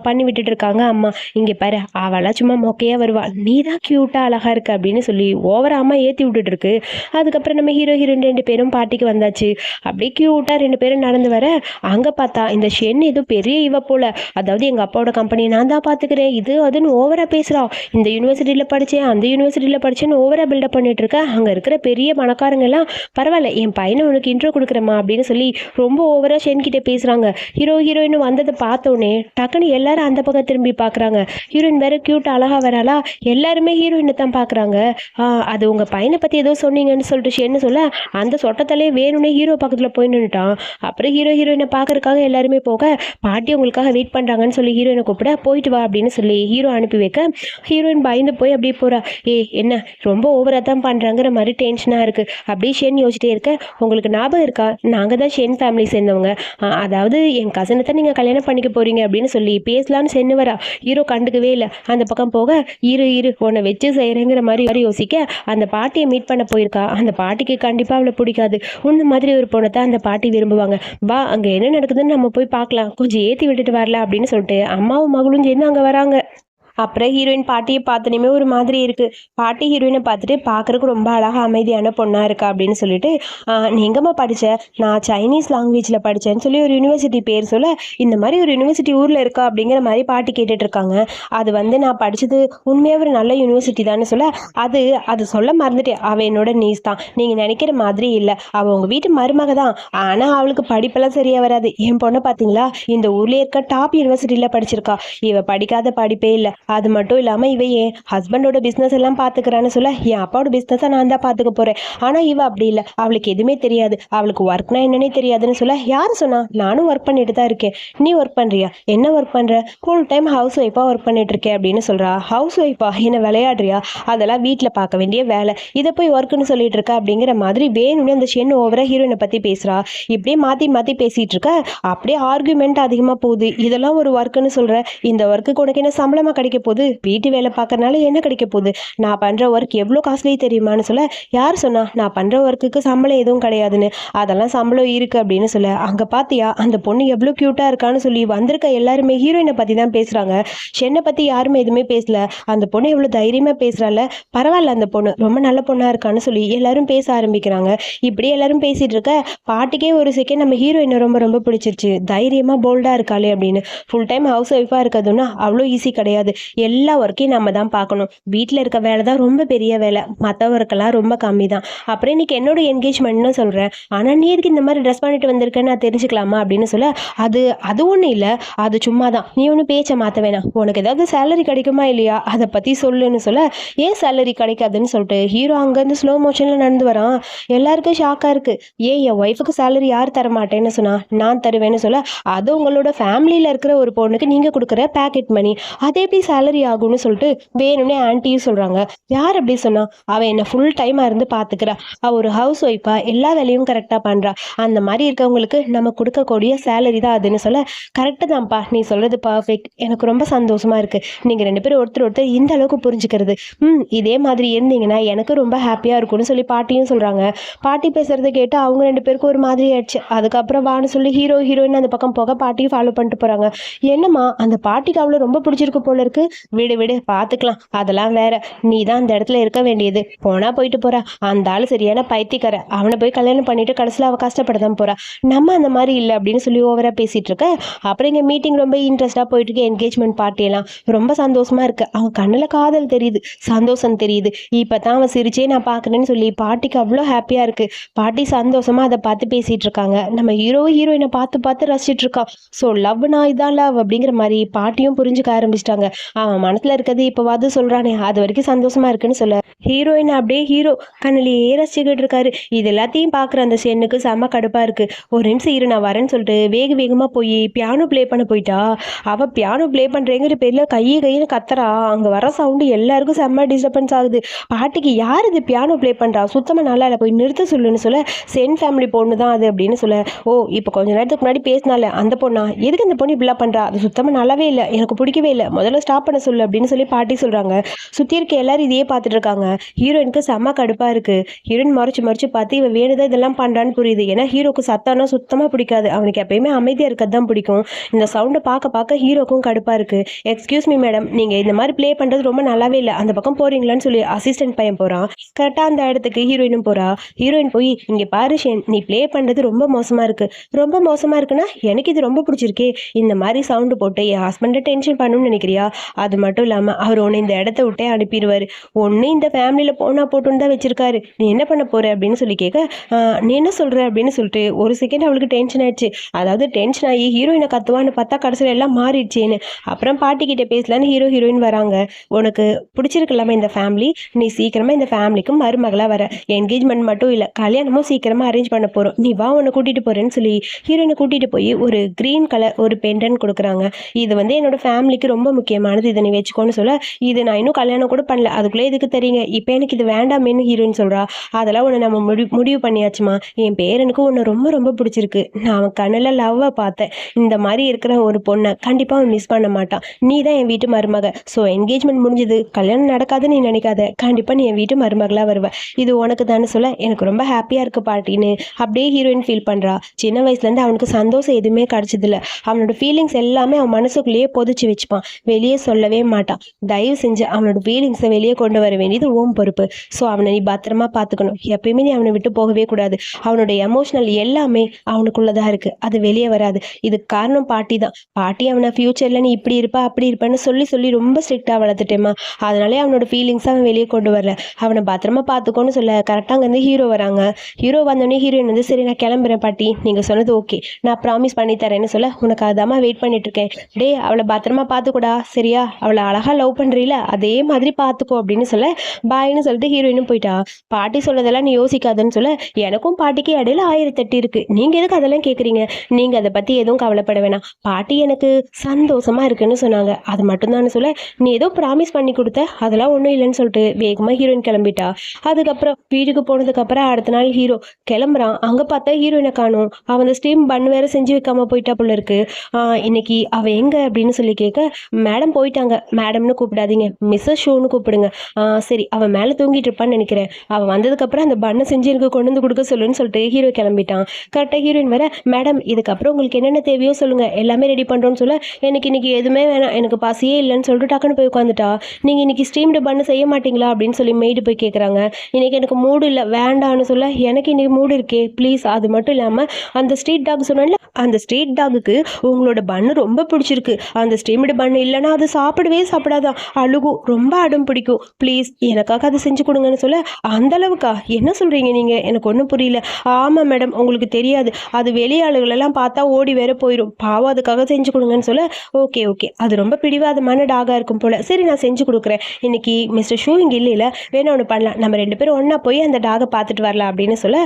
பண்ணி விட்டுட்டு இருக்காங்க அம்மா. இங்கே பாரு அவளாம் சும்மா மொக்கையாக வருவா, நீ தான் க்யூட்டாக அழகாக இருக்க அப்படின்னு சொல்லி ஓவராக அம்மா ஏற்றி விட்டுட்டு இருக்கு. அதுக்கப்புறம் நம்ம ஹீரோயின் 2 பேரும் பார்ட்டிக்கு வந்தாச்சு. அப்படியே க்யூட்டாக 2 பேரும் நடந்து வர, அங்கே பார்த்தா இந்த ஷென் ஏதோ பெரிய இவ போல, அதாவது எங்கள் அப்பாவோட கம்பெனியை நான் தான் பார்த்துக்கிறேன் இது அதுன்னு ஓவராக பேசுகிறா, இந்த யூனிவர்சிட்டியில் படித்தேன் அந்த யூனிவர்சிட்டியில் படித்தேன்னு ஓவராக பில்டப் பண்ணிட்டு இருக்க. அங்கே இருக்கிற பெரிய பணக்காரங்க எல்லாம் பரவாயில்ல என் பையனை உனக்கு இன்ட்ரோ கொடுக்குறேம்மா அப்படின்னு சொல்லி ரொம்ப ஓவராக ஷென் கிட்டே பேசுகிறாங்க. ஹீரோயின் வந்ததை பார்த்தோன்னே டக்குன்னு எல்லாரும் எல்லாரும் அந்த பக்கம் திரும்பி பார்க்குறாங்க. ஹீரோயின் வேற க்யூட் அழகா வராளா, எல்லாருமே ஹீரோயினை தான் பார்க்குறாங்க. அது உங்கள் பையனை பற்றி ஏதோ சொன்னீங்கன்னு சொல்லிட்டு ஷென்னு சொல்ல, அந்த சொட்டத்தலே வேணும்னே ஹீரோ பக்கத்தில் போய் நின்றுட்டான். அப்புறம் ஹீரோயினை பார்க்கறதுக்காக எல்லாருமே போக, பாட்டி உங்களுக்காக வெயிட் பண்ணுறாங்கன்னு சொல்லி ஹீரோயினை கூப்பிட, போயிட்டு வா அப்படின்னு சொல்லி ஹீரோ அனுப்பி வைக்க, ஹீரோயின் பயந்து போய் அப்படியே போகிறா. என்ன ரொம்ப ஓவராக தான் பண்ணுறாங்கிற மாதிரி டென்ஷனாக இருக்குது. அப்படியே ஷென் யோசிச்சிட்டே இருக்க, உங்களுக்கு ஞாபகம் இருக்கா, நாங்கள் தான் ஷென் ஃபேமிலி சேர்ந்தவங்க, அதாவது என் கசனை தான் நீங்கள் கல்யாணம் பண்ணிக்க போகிறீங்க அப்படின்னு சொல்லி பேசலான்னு சென்னு வரா. ஹீரோ கண்டுக்கவே இல்லை. அந்த பக்கம் போக, இரு உன்னை வச்சு செய்கிறேங்கிற மாதிரி யோசிக்க, அந்த பாட்டியை மீட் பண்ண போயிருக்கா. அந்த பாட்டிக்கு கண்டிப்பாக அவளை பிடிக்காது. உன்ன மாதிரி ஒரு பொண்ணை தான் அந்த பாட்டி விரும்புவாங்க. வா அங்கே என்ன நடக்குதுன்னு நம்ம போய் பார்க்கலாம், கொஞ்சம் ஏற்றி விட்டுட்டு வரலாம் அப்படின்னு சொல்லிட்டு அம்மாவும் மகளும் சேர்ந்து அங்கே வராங்க. அப்புறம் ஹீரோயின் பாட்டியை பார்த்தனையுமே ஒரு மாதிரி இருக்குது. பாட்டி ஹீரோயினை பார்த்துட்டு பார்க்குறக்கு ரொம்ப அழகாக அமைதியான பொண்ணாக இருக்கா அப்படின்னு சொல்லிட்டு, நீ எங்கம்மா படித்த, நான் சைனீஸ் லாங்குவேஜில் படித்தேன்னு சொல்லி ஒரு யூனிவர்சிட்டி பேர் சொல்ல, இந்த மாதிரி ஒரு யூனிவர்சிட்டி ஊரில் இருக்கா அப்படிங்கிற மாதிரி பாட்டி கேட்டுட்ருக்காங்க. அது நான் படித்தது உண்மையாக ஒரு நல்ல யூனிவர்சிட்டி தானே சொல்ல, அது சொல்ல மறந்துட்டேன், அவள் என்னோட நீஸ் தான், நீங்கள் நினைக்கிற மாதிரி இல்லை, அவள் உங்கள் வீட்டு மருமக தான், ஆனால் அவளுக்கு படிப்பெல்லாம் சரியாக வராது. என் பொண்ணை பார்த்தீங்களா, இந்த ஊர்லேயே இருக்க டாப் யூனிவர்சிட்டியில் படிச்சிருக்கா, இவ படிக்காத படிப்பே இல்லை. அது மட்டும் இல்லாமல் இவ என் ஹஸ்பண்டோட பிஸ்னஸ் எல்லாம் பார்த்துக்கிறான்னு சொல்ல, என் அப்பாவோட பிஸ்னஸை நான் தான் பார்த்துக்க போகிறேன், ஆனால் இவ அப்படி இல்லை, அவளுக்கு எதுவுமே தெரியாது, அவளுக்கு ஒர்க்னா என்னன்னே தெரியாதுன்னு சொல்ல, யார் சொன்னா, நானும் ஒர்க் பண்ணிட்டு தான் இருக்கேன், நீ ஒர்க் பண்ணுறியா, என்ன ஒர்க் பண்ணுற, ஃபுல் டைம் ஹவுஸ் ஒய்ஃபாக ஒர்க் பண்ணிட்டு இருக்கேன் அப்படின்னு சொல்கிறா. ஹவுஸ் ஒய்ஃபா, என்ன விளையாடுறியா, அதெல்லாம் வீட்டில் பார்க்க வேண்டிய வேலை, இதை போய் ஒர்க்குன்னு சொல்லிட்டு இருக்கா அப்படிங்கிற மாதிரி வேணும்னு அந்த ஷென் ஓவராக ஹீரோயினை பற்றி பேசுகிறா. இப்படியே மாற்றி மாற்றி பேசிகிட்டு இருக்க, அப்படியே ஆர்குமெண்ட் அதிகமாக போகுது. இதெல்லாம் ஒரு ஒர்க்குன்னு சொல்கிற, இந்த ஒர்க்குக்கு உனக்கு என்ன சம்பளமாக கிடைக்க போகுது, வீட்டு வேலை பார்க்கறனால என்ன கிடைக்க போகுது, நான் பண்ணுற ஒர்க் எவ்வளோ காஸ்ட்லி தெரியுமான்னு சொல்ல, யார் சொன்னா நான் பண்ணுற ஒர்க்குக்கு சம்பளம் எதுவும் கிடையாதுன்னு, அதெல்லாம் சம்பளம் இருக்குது அப்படின்னு சொல்ல, அங்கே பார்த்தியா அந்த பொண்ணு எவ்வளோ க்யூட்டாக இருக்கான்னு சொல்லி வந்திருக்க எல்லாருமே ஹீரோயினை பற்றி தான் பேசுகிறாங்க. ஷென்னை பற்றி யாருமே எதுவுமே பேசல. அந்த பொண்ணு எவ்வளோ தைரியமாக பேசுகிறாள், பரவாயில்ல அந்த பொண்ணு ரொம்ப நல்ல பொண்ணாக இருக்கான்னு சொல்லி எல்லாரும் பேச ஆரம்பிக்கிறாங்க. இப்படி எல்லாரும் பேசிகிட்டு இருக்க, பாட்டுக்கே ஒரு செகண்ட் நம்ம ஹீரோயினை ரொம்ப ரொம்ப பிடிச்சிருச்சு, தைரியமாக போல்டாக இருக்காளே அப்படின்னு. ஃபுல் டைம் ஹவுஸ் ஒய்ஃபாக இருக்கிறதுனா அவ்வளோ ஈஸி கிடையாது, எல்லா ஒர்க்கையும் நம்ம தான் பார்க்கணும், வீட்டில் இருக்க வேலை தான் ரொம்ப பெரிய வேலை, மற்ற ஒர்க்கெல்லாம் ரொம்ப கம்மி தான். அப்புறம் இன்னைக்கு என்னோட என்கேஜ்மெண்ட்னு சொல்கிறேன், ஆனால் நீ எதுக்கு இந்த மாதிரி ட்ரெஸ் பண்ணிட்டு வந்திருக்கேன்னு நான் தெரிஞ்சுக்கலாமா அப்படின்னு சொல்ல, அது ஒன்றும் இல்லை, அது சும்மா தான், நீ ஒன்றும் பேச்சை மாற்ற வேணாம், உனக்கு ஏதாவது சேலரி கிடைக்குமா இல்லையா அதை பற்றி சொல்லுன்னு சொல்ல, ஏன் சேலரி கிடைக்காதுன்னு சொல்லிட்டு ஹீரோ அங்கேருந்து ஸ்லோ மோஷனில் நடந்து வரான். எல்லாருக்கும் ஷாக்காக இருக்குது. என் ஒய்ஃபுக்கு சேலரி யார் தர மாட்டேன்னு சொன்னா, நான் தருவேன்னு சொல்ல, அது உங்களோட ஃபேமிலியில் இருக்கிற ஒரு பொண்ணுக்கு நீங்கள் கொடுக்குற பேக்கெட் மணி, அதே எப்படி சேலரி ஆகும்னு சொல்லிட்டு வேணும்னே ஆன்ட்டியும் சொல்கிறாங்க. யார் அப்படி சொன்னா, அவள் என்னை ஃபுல் டைமாக இருந்து பார்த்துக்கிறா, அவள் ஒரு ஹவுஸ் ஒய்ஃபாக எல்லா வேலையும் கரெக்டாக பண்ணுறா, அந்த மாதிரி இருக்கவங்களுக்கு நம்ம கொடுக்கக்கூடிய சேலரி தான் அதுன்னு சொல்ல, கரெக்டு தான்ப்பா, நீ சொல்கிறது பர்ஃபெக்ட், எனக்கு ரொம்ப சந்தோஷமாக இருக்குது, நீங்கள் ரெண்டு பேரும் ஒருத்தர் இந்த அளவுக்கு புரிஞ்சுக்கிறது, இதே மாதிரி இருந்தீங்கன்னா எனக்கு ரொம்ப ஹாப்பியாக இருக்கும்னு சொல்லி பாட்டியும் சொல்கிறாங்க. பாட்டி பேசுகிறத கேட்டு அவங்க ரெண்டு பேருக்கும் ஒரு மாதிரி ஆயிடுச்சு. அதுக்கப்புறம் வான்னு சொல்லி ஹீரோயின் அந்த பக்கம் போக பாட்டியும் ஃபாலோ பண்ணிட்டு போகிறாங்க. என்னம்மா அந்த பாட்டிக்கு அவ்வளோ ரொம்ப பிடிச்சிருக்கு போல இருக்கு, விடு பார்த்துக்கலாம், அதெல்லாம் வேற, நீ தான் அந்த இடத்துல இருக்க வேண்டியது, போனா போயிட்டு போறா, அந்த ஆள் சரியான பைத்தியக்கார, அவனை போய் கல்யாணம் பண்ணிட்டு கடைசியில் அவள் கஷ்டப்பட தான் போறா, நம்ம அந்த மாதிரி இல்லை அப்படின்னு சொல்லி ஓவரா பேசிட்டு இருக்க. அப்புறம் இங்கே மீட்டிங் ரொம்ப இன்ட்ரெஸ்டாக போயிட்டு இருக்கு, என்கேஜ்மெண்ட் பார்ட்டியெல்லாம் ரொம்ப சந்தோஷமா இருக்கு, அவன் கண்ணில் காதல் தெரியுது, சந்தோஷம் தெரியுது, இப்போ தான் அவன் சிரிச்சே நான் பார்க்குறேன்னு சொல்லி பாட்டிக்கு அவ்வளோ ஹாப்பியாக இருக்கு. பாட்டி சந்தோஷமா அதை பார்த்து பேசிட்டு இருக்காங்க. நம்ம ஹீரோயினை பார்த்து ரசிச்சிட்டு இருக்கான். ஸோ லவ்னா இதான் லவ் அப்படிங்கிற மாதிரி பாட்டியும் புரிஞ்சுக்க ஆரம்பிச்சிட்டாங்க. அவன் மனசுல இருக்கிறது இப்போவாது சொல்றானே, அது வரைக்கும் சந்தோஷமா இருக்குன்னு சொல்ல, ஹீரோயின் அப்படியே ஹீரோ கண்ணிலேயே ரசிச்சுக்கிட்டு இருக்காரு. இது எல்லாத்தையும் பார்க்குற அந்த ஷென்னுக்கு செம்ம கடுப்பா இருக்கு. ஒரு நிமிஷம் இரு நான் வரேன்னு சொல்லிட்டு வேகமாக போய் பியானோ ப்ளே பண்ண போயிட்டா. அவள் பியானோ ப்ளே பண்ணுறேங்கிற பேரில் கையின்னு கத்துறா. அங்கே வர சவுண்டு எல்லாருக்கும் செம்ம டிஸ்டர்பன்ஸ் ஆகுது. பாட்டிக்கு யார் இது பியானோ ப்ளே பண்ணுறா, சுத்தமாக நல்லா இல்லை, போய் நிறுத்த சொல்லுன்னு சொல்ல, ஷென் ஃபேமிலி பொண்ணு தான் அது அப்படின்னு சொல்ல, ஓ இப்போ கொஞ்ச நேரத்துக்கு முன்னாடி பேசினால அந்த பொண்ணா, எதுக்கு அந்த பொண்ணு இப்படிலாம் பண்ணுறா, அது சுத்தமாக நல்லாவே இல்லை, எனக்கு பிடிக்கவே இல்லை, முதல்ல ஸ்டாப் பண்ண சொல்லு அப்படின்னு சொல்லி பாட்டி சொல்கிறாங்க. சுற்றி இருக்க எல்லாரும் இதையே பார்த்துட்டு இருக்காங்க. ஹீரோயினுக்கு செம்ம கடுப்பாக இருக்குது. ஹீரோயின் மறைச்சு பார்த்து இவன் வேணுதான் இதெல்லாம் பண்ணுறான்னு புரியுது. ஏன்னா ஹீரோக்கு சத்தானா சுத்தமாக பிடிக்காது, அவனுக்கு எப்பயுமே அமைதியாக இருக்கிறது தான் பிடிக்கும். இந்த சவுண்டை பார்க்க ஹீரோக்கும் கடுப்பாக இருக்குது. எக்ஸ்கியூஸ் மீ மேடம், நீங்கள் இந்த மாதிரி ப்ளே பண்ணுறது ரொம்ப நல்லாவே இல்லை, அந்த பக்கம் போகிறீங்களான்னு சொல்லி அசிஸ்டன்ட் பையன் போகிறான். கரெக்டாக அந்த இடத்துக்கு ஹீரோயினும் போகிறா. ஹீரோயின் போய், இங்கே பாரு ஷென், நீ ப்ளே பண்ணுறது ரொம்ப மோசமாக இருக்குது. ரொம்ப மோசமாக இருக்குன்னா எனக்கு இது ரொம்ப பிடிச்சிருக்கே, இந்த மாதிரி சவுண்டு போட்டு என் ஹஸ்பண்டை டென்ஷன் பண்ணணும்னு நினைக்கிறியா, அது மட்டும் இல்லாமல் அவர் உன்னை இந்த இடத்த விட்டே அனுப்பிடுவார். ஒன்று இந்த ஃபேமிலியில் போனா போட்டுன்னு தான் வச்சிருக்காரு, நீ என்ன பண்ண போற அப்படின்னு சொல்லி கேட்க, நீ என்ன சொல்ற அப்படின்னு சொல்லிட்டு ஒரு செகண்ட் அவளுக்கு டென்ஷன் ஆயிடுச்சு. அதாவது டென்ஷன் ஆகி ஹீரோயினை கத்துவான்னு பார்த்தா கடைசியில் எல்லாம் மாறிடுச்சேன்னு. அப்புறம் பாட்டிக்கிட்ட பேசலான்னு ஹீரோயின் வராங்க. உனக்கு பிடிச்சிருக்கலாமா இந்த ஃபேமிலி, நீ சீக்கிரமா இந்த ஃபேமிலிக்கு மருமகளா வர, என்கேஜ்மெண்ட் மட்டும் இல்லை கல்யாணமும் சீக்கிரமா அரேஞ்ச் பண்ண போறோம், நீ வா உன்னை கூட்டிட்டு போறேன்னு சொல்லி ஹீரோயினை கூட்டிட்டு போய் ஒரு கிரீன் கலர் ஒரு பெண்டன் கொடுக்குறாங்க. இது வந்து என்னோட ஃபேமிலிக்கு ரொம்ப முக்கியமானது, இதை நீ வச்சுக்கோன்னு சொல்ல, இது நான் இன்னும் கல்யாணம் கூட பண்ணல, அதுக்குள்ளே எதுக்கு தெரியுங்க, இப்போ எனக்கு இது வேண்டாமேன்னு ஹீரோயின் சொல்றா. அதெல்லாம் உன்னை நம்ம முடிவு பண்ணியாச்சுமா, என் பேரனுக்கு உன்னை ரொம்ப ரொம்ப பிடிச்சிருக்கு, நான் அவன் கண்ணில் லவ்வை பார்த்தேன், இந்த மாதிரி இருக்கிற ஒரு பொண்ணை கண்டிப்பாக அவன் மிஸ் பண்ண மாட்டான், நீ தான் என் வீட்டு மருமக, ஸோ என்கேஜ்மெண்ட் முடிஞ்சது கல்யாணம் நடக்காதுன்னு நீ நினைக்காத, கண்டிப்பாக நீ என் வீட்டு மருமகளாக வருவ, இது உனக்கு தானே சொல்ல எனக்கு ரொம்ப ஹாப்பியாக இருக்கு பாட்டின்னு அப்படியே ஹீரோயின் ஃபீல் பண்ணுறா. சின்ன வயசுலேருந்து அவனுக்கு சந்தோஷம் எதுவுமே கிடைச்சதில்ல, அவனோட ஃபீலிங்ஸ் எல்லாமே அவன் மனசுக்குள்ளேயே பொதிச்சு வச்சுப்பான், வெளியே சொல்லவே மாட்டான். தயவு செஞ்சு அவனோட ஃபீலிங்ஸை வெளியே கொண்டு வர வேண்டியது ஓம் பொறுப்பு. ஸோ அவனை நீ பத்திரமா பார்த்துக்கணும், எப்பயுமே நீ அவனை விட்டு போகவே கூடாது, அவனோட எமோஷனல் எல்லாமே அவனுக்குள்ளதாக இருக்குது, அது வெளியே வராது, இதுக்கு காரணம் பாட்டி தான். பாட்டி அவனை ஃப்யூச்சரில் நீ இப்படி இருப்பா அப்படி இருப்பான்னு சொல்லி சொல்லி ரொம்ப ஸ்ட்ரிக்டாக வளர்த்துட்டேம்மா, அதனாலே அவனோட ஃபீலிங்ஸை அவன் வெளியே கொண்டு வரல, அவனை பத்திரமா பார்த்துக்கோன்னு சொல்ல கரெக்டாக அங்கேருந்து ஹீரோ வராங்க. ஹீரோ வந்தோடனே ஹீரோயின் வந்து சரி நான் கிளம்புறேன் பாட்டி, நீங்கள் சொன்னது ஓகே, நான் ப்ராமிஸ் பண்ணி தரேன்னு சொல்ல, உனக்கு அதாம்மா வெயிட் பண்ணிட்டு இருக்கேன், டே அவளை பத்திரமா பார்த்துக்கூடா சரியா, அவளை அழகாக லவ் பண்ணுறீல அதே மாதிரி பார்த்துக்கோ அப்படின்னு சொல்ல பாய்னு சொல்லிட்டு ஹீரோயினும் போயிட்டா. பாட்டி சொல்லதெல்லாம் நீ யோசிக்காதுன்னு சொல்ல, எனக்கும் பாட்டிக்கு இடையில 1008 இருக்கு, நீங்கள் எதுக்கு அதெல்லாம் கேட்குறீங்க, நீங்கள் அதை பற்றி எதுவும் கவலைப்பட வேணாம், பாட்டி எனக்கு சந்தோஷமா இருக்குன்னு சொன்னாங்க, அது மட்டும்தான் சொல்ல, நீ ஏதோ ப்ராமிஸ் பண்ணி கொடுத்த அதெல்லாம் ஒன்றும் இல்லைன்னு சொல்லிட்டு வேகமாக ஹீரோயின் கிளம்பிட்டா. அதுக்கப்புறம் வீட்டுக்கு போனதுக்கப்புறம் அடுத்த நாள் ஹீரோ கிளம்புறான். அங்கே பார்த்தா ஹீரோயினை காணும், அவன் அந்த ஸ்டீம் பன் வேற செஞ்சு வைக்காம போயிட்டா போல இருக்கு. இன்னைக்கு அவள் எங்கே அப்படின்னு சொல்லி கேட்க, மேடம் போயிட்டாங்க, மேடம்னு கூப்பிடாதீங்க மிஸ்ஸஸ் ஷோன்னு கூப்பிடுங்க, சரி அவன் மேலே தூங்கிட்டு இருப்பான்னு நினைக்கிறேன், அவன் வந்ததுக்கப்புறம் அந்த பண்ணை செஞ்சு எனக்கு கொண்டு வந்து கொடுக்க சொல்லுன்னு சொல்லிட்டு ஹீரோ கிளம்பிட்டான். கரெக்டாக ஹீரோயின் வர, மேடம் இதுக்கப்புறம் உங்களுக்கு என்னென்ன தேவையோ சொல்லுங்கள் எல்லாமே ரெடி பண்ணுறோன்னு சொல்ல, எனக்கு இன்னைக்கு எதுவுமே வேணாம் எனக்கு பசியே இல்லைன்னு சொல்லிட்டு டக்குன்னு போய் உட்காந்துட்டா. நீங்கள் இன்னைக்கு ஸ்டீம்டு பண்ணு செய்ய மாட்டீங்களா அப்படின்னு சொல்லி மெய்டு போய் கேட்குறாங்க. இன்னைக்கு எனக்கு மூடு இல்லை வேண்டான்னு சொல்ல, எனக்கு இன்னைக்கு மூடு இருக்கே ப்ளீஸ், அது மட்டும் இல்லாமல் அந்த ஸ்ட்ரீட் டாக் சொன்னால அந்த ஸ்ட்ரீட் டாகுக்கு உங்களோட பண்ணு ரொம்ப பிடிச்சிருக்கு, அந்த ஸ்டீம்டு பண்ணு இல்லைன்னா அது சாப்பிடவே சாப்பிடாதான், அழுகும், ரொம்ப அடம் பிடிக்கும், ப்ளீஸ் எனக்காக அதை செஞ்சு கொடுங்கன்னு சொல்ல, அந்த அளவுக்கா என்ன சொல்கிறீங்க நீங்கள், எனக்கு ஒன்றும் புரியல. ஆமாம் மேடம் உங்களுக்கு தெரியாது, அது வெளியாளுகளெல்லாம் பார்த்தா ஓடி வேற போயிடும், பாவம் அதுக்காக செஞ்சு கொடுங்கன்னு சொல்ல, ஓகே ஓகே அது ரொம்ப பிடிவாதமான டாகாக இருக்கும் போல், சரி நான் செஞ்சு கொடுக்குறேன், இன்னைக்கு மிஸ்டர் ஷூ இங்கே இல்லை வேணா ஒன்று பண்ணலாம், நம்ம 2 பேரும் ஒன்றா போய் அந்த டாகை பார்த்துட்டு வரலாம் அப்படின்னு சொல்ல,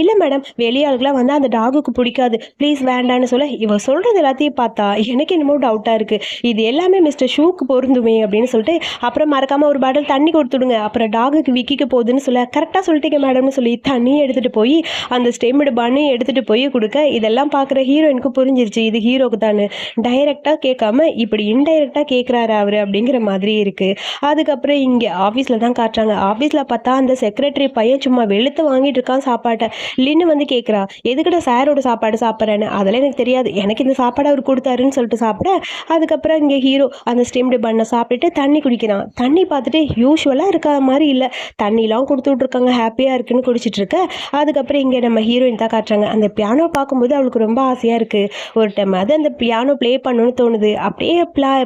இல்லை மேடம் வெளியாளுகளாம் வந்து அந்த டாகுக்கு பிடிக்காது ப்ளீஸ் வேண்டான்னு சொல்ல, இவ சொல்கிறது எல்லாத்தையும் பார்த்தா எனக்கு என்னமோ டவுட்டாக இருக்குது, இது எல்லாமே மிஸ்டர் ஷூக்கு பொருந்துமே அப்படின்னு சொல்லிட்டு, அப்புறம் மறக்காமல் ஒரு பாட்டில் தண்ணி கொடுத்துடுங்க, அப்புறம் டாகுக்கு விக்கிக்க போகுதுன்னு சொல்ல, கரெக்டாக சொல்லிட்டீங்க மேடம்னு சொல்லி தண்ணியை எடுத்துகிட்டு போய் அந்த ஸ்டெம்டு பண்ணி எடுத்துகிட்டு போய் கொடுக்க, இதெல்லாம் பார்க்குற ஹீரோயினுக்கு புரிஞ்சிருச்சு இது ஹீரோக்கு தானே, டைரெக்டாக கேட்காம இப்படி இன்டைரக்டாக கேட்குறாரு அவர் அப்படிங்கிற மாதிரி இருக்குது. அதுக்கப்புறம் இங்கே ஆஃபீஸில் தான் காட்டுறாங்க. ஆஃபீஸில் பார்த்தா அந்த செக்ரட்டரி பையன் சும்மா வெளுத்து வாங்கிட்டு இருக்கான் சாப்பாட்டை. லின்னு வந்து கேட்குறா, எதுக்கிட்ட சாரோட சாப்பாடு சாப்பிட்றேன்னு, அதெல்லாம் எனக்கு தெரியாது, எனக்கு இந்த சாப்பாடு அவர் கொடுத்தாருன்னு சொல்லிட்டு சாப்பிட, அதுக்கப்புறம் இங்கே ஹீரோ அந்த ஸ்டீம்டு பண்ணை சாப்பிட்டுட்டு தண்ணி குடிக்கிறான். தண்ணி பார்த்துட்டு யூஸ்வலாக இருக்க மாதிரி இல்லை, தண்ணிலாம் கொடுத்து விட்ருக்காங்க, ஹாப்பியாக இருக்குன்னு குடிச்சிட்டு இருக்க. அதுக்கப்புறம் இங்கே நம்ம ஹீரோயின் தான் காட்டுறாங்க. அந்த பியானோ பார்க்கும்போது அவளுக்கு ரொம்ப ஆசையாக இருக்குது, ஒரு டைம் அது அந்த பியானோ ப்ளே பண்ணணும்னு தோணுது, அப்படியே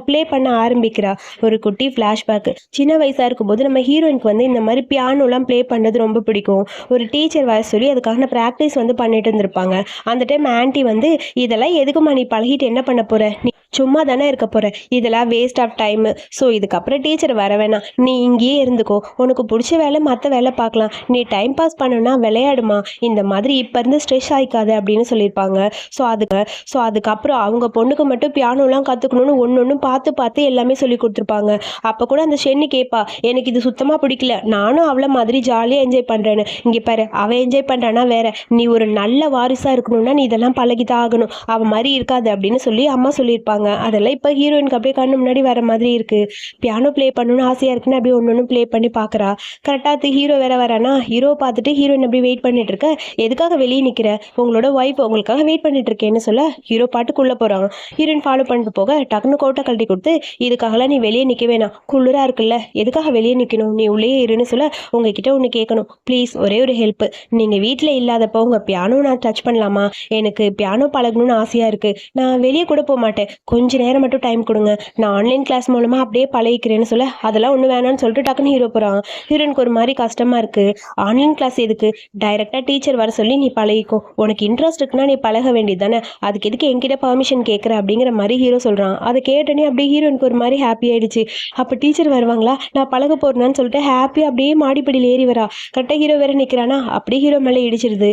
ப்ளே பண்ண ஆரம்பிக்கிறா. ஒரு குட்டி ஃப்ளாஷ்பேக், சின்ன வயசாக இருக்கும்போது நம்ம ஹீரோயினுக்கு வந்து இந்த மாதிரி பியானோலாம் ப்ளே பண்ணுறது ரொம்ப பிடிக்கும். ஒரு டீச்சர் வர சொல்லி அதுக்கான ப்ராக்டிஸ் வந்து பண்ணிட்டு இருந்திருப்பாங்க. அந்த டைம் ஆன்ட்டி வந்து, இதெல்லாம் எதுக்குமா நீ பழகிட்டு என்ன பண்ண போகிற, நீ சும்மா தானே இருக்க போகிற, இதெல்லாம் வேஸ்ட் ஆஃப் டைமு, ஸோ இதுக்கப்புறம் டீச்சர் வர வேணாம், நீ இங்கேயே இருந்துக்கோ, உனக்கு பிடிச்ச வேலை மற்ற வேலை பார்க்கலாம், நீ டைம் பாஸ் பண்ணணும்னா விளையாடுமா, இந்த மாதிரி இப்போ இருந்து ஸ்ட்ரெஸ் ஆகிக்காது அப்படின்னு சொல்லியிருப்பாங்க. ஸோ அதுக்கப்புறம் அவங்க பொண்ணுக்கு மட்டும் பியானோலாம் கற்றுக்கணும்னு ஒன்று பார்த்து பார்த்து எல்லாமே சொல்லி கொடுத்துருப்பாங்க. அப்போ கூட அந்த ஷென்னி கேட்பா, எனக்கு இது சுத்தமாக பிடிக்கல, நானும் அவளை மாதிரி ஜாலியாக என்ஜாய் பண்ணுறேன்னு, இங்கே பாரு அவள் என்ஜாய் பண்ணுறானா வேற, நீ ஒரு நல்ல வாரிசாக இருக்கணும்னா நீ இதெல்லாம் பழகிதான் ஆகணும், அவள் மாதிரி இருக்காது அப்படின்னு சொல்லி அம்மா சொல்லியிருப்பாங்க. அதெல்லாம் இப்போ ஹீரோயினுக்கு அப்படியே கண்ணு முன்னாடி வர மாதிரி இருக்குது. பியானோ ப்ளே பண்ணணும்னு ஆசையாக இருக்குன்னு அப்படியே ஒன்று ப்ளே பண்ணி பார்க்குறா. கரெக்டாக ஹீரோ வேற வரானா, ஹீரோ பார்த்துட்டு ஹீரோயின் அப்படி வெயிட் பண்ணிட்டு இருக்க, எதுக்காக வெளியே நிற்கிற, உங்களோட ஒய்ஃப் உங்களுக்காக வெயிட் பண்ணிட்டு இருக்கேன்னு சொல்ல, ஹீரோ பாட்டுக்குள்ளே போகிறான். ஹீரோயின் ஃபாலோ பண்ணிட்டு போக டக்குன்னு கோட்டை கழட்டி கொடுத்து, இதுக்காகலாம் நீ வெளியே நிற்க வேணாம், குளிராக இருக்குல்ல, எதுக்காக வெளியே நிற்கணும், நீ உள்ளே இருன்னு சொல்ல, உங்ககிட்ட ஒன்று கேட்கணும் ப்ளீஸ், ஒரே ஒரு ஹெல்ப், நீங்கள் வீட்டில் இல்லாதப்போ உங்கள் பியானோ நான் டச் பண்ணலாமா, எனக்கு பியானோ பியானோ பழகணும்னு ஆசையாக இருக்குது. நான் வெளியே கூட போக மாட்டேன். கொஞ்ச நேரம் மட்டும் டைம் கொடுங்க. நான் ஆன்லைன் கிளாஸ் மூலமாக அப்படியே பழகிக்கிறேன்னு சொல்ல, அதெல்லாம் ஒன்றும் வேணாம்னு சொல்லிட்டு டக்குன்னு ஹீரோ போகிறான். ஹீரோனுக்கு ஒரு மாதிரி கஷ்டமாக இருக்குது. ஆன்லைன் கிளாஸ் எதுக்கு? டைரெக்டாக டீச்சர் வர சொல்லி நீ பழகிக்கோ. உனக்கு இன்ட்ரெஸ்ட் இருக்குன்னா நீ பழக வேண்டியது தானே. அதுக்கு எதுக்கு என்கிட்ட பர்மிஷன் கேட்குற அப்படிங்கிற மாதிரி ஹீரோ சொல்கிறான். அதை கேட்டோன்னே அப்படியே ஹீரோனுக்கு ஒரு மாதிரி ஹாப்பி ஆயிடுச்சு. அப்போ டீச்சர் வருவாங்களா, நான் பழக போகிறேன்னு சொல்லிட்டு ஹாப்பியாக அப்படியே மாடிப்படியில் ஏறி வரா. கரெக்டாக ஹீரோ வேற நிற்கிறானா, அப்படியே ஹீரோ மேலே இடிச்சிருது.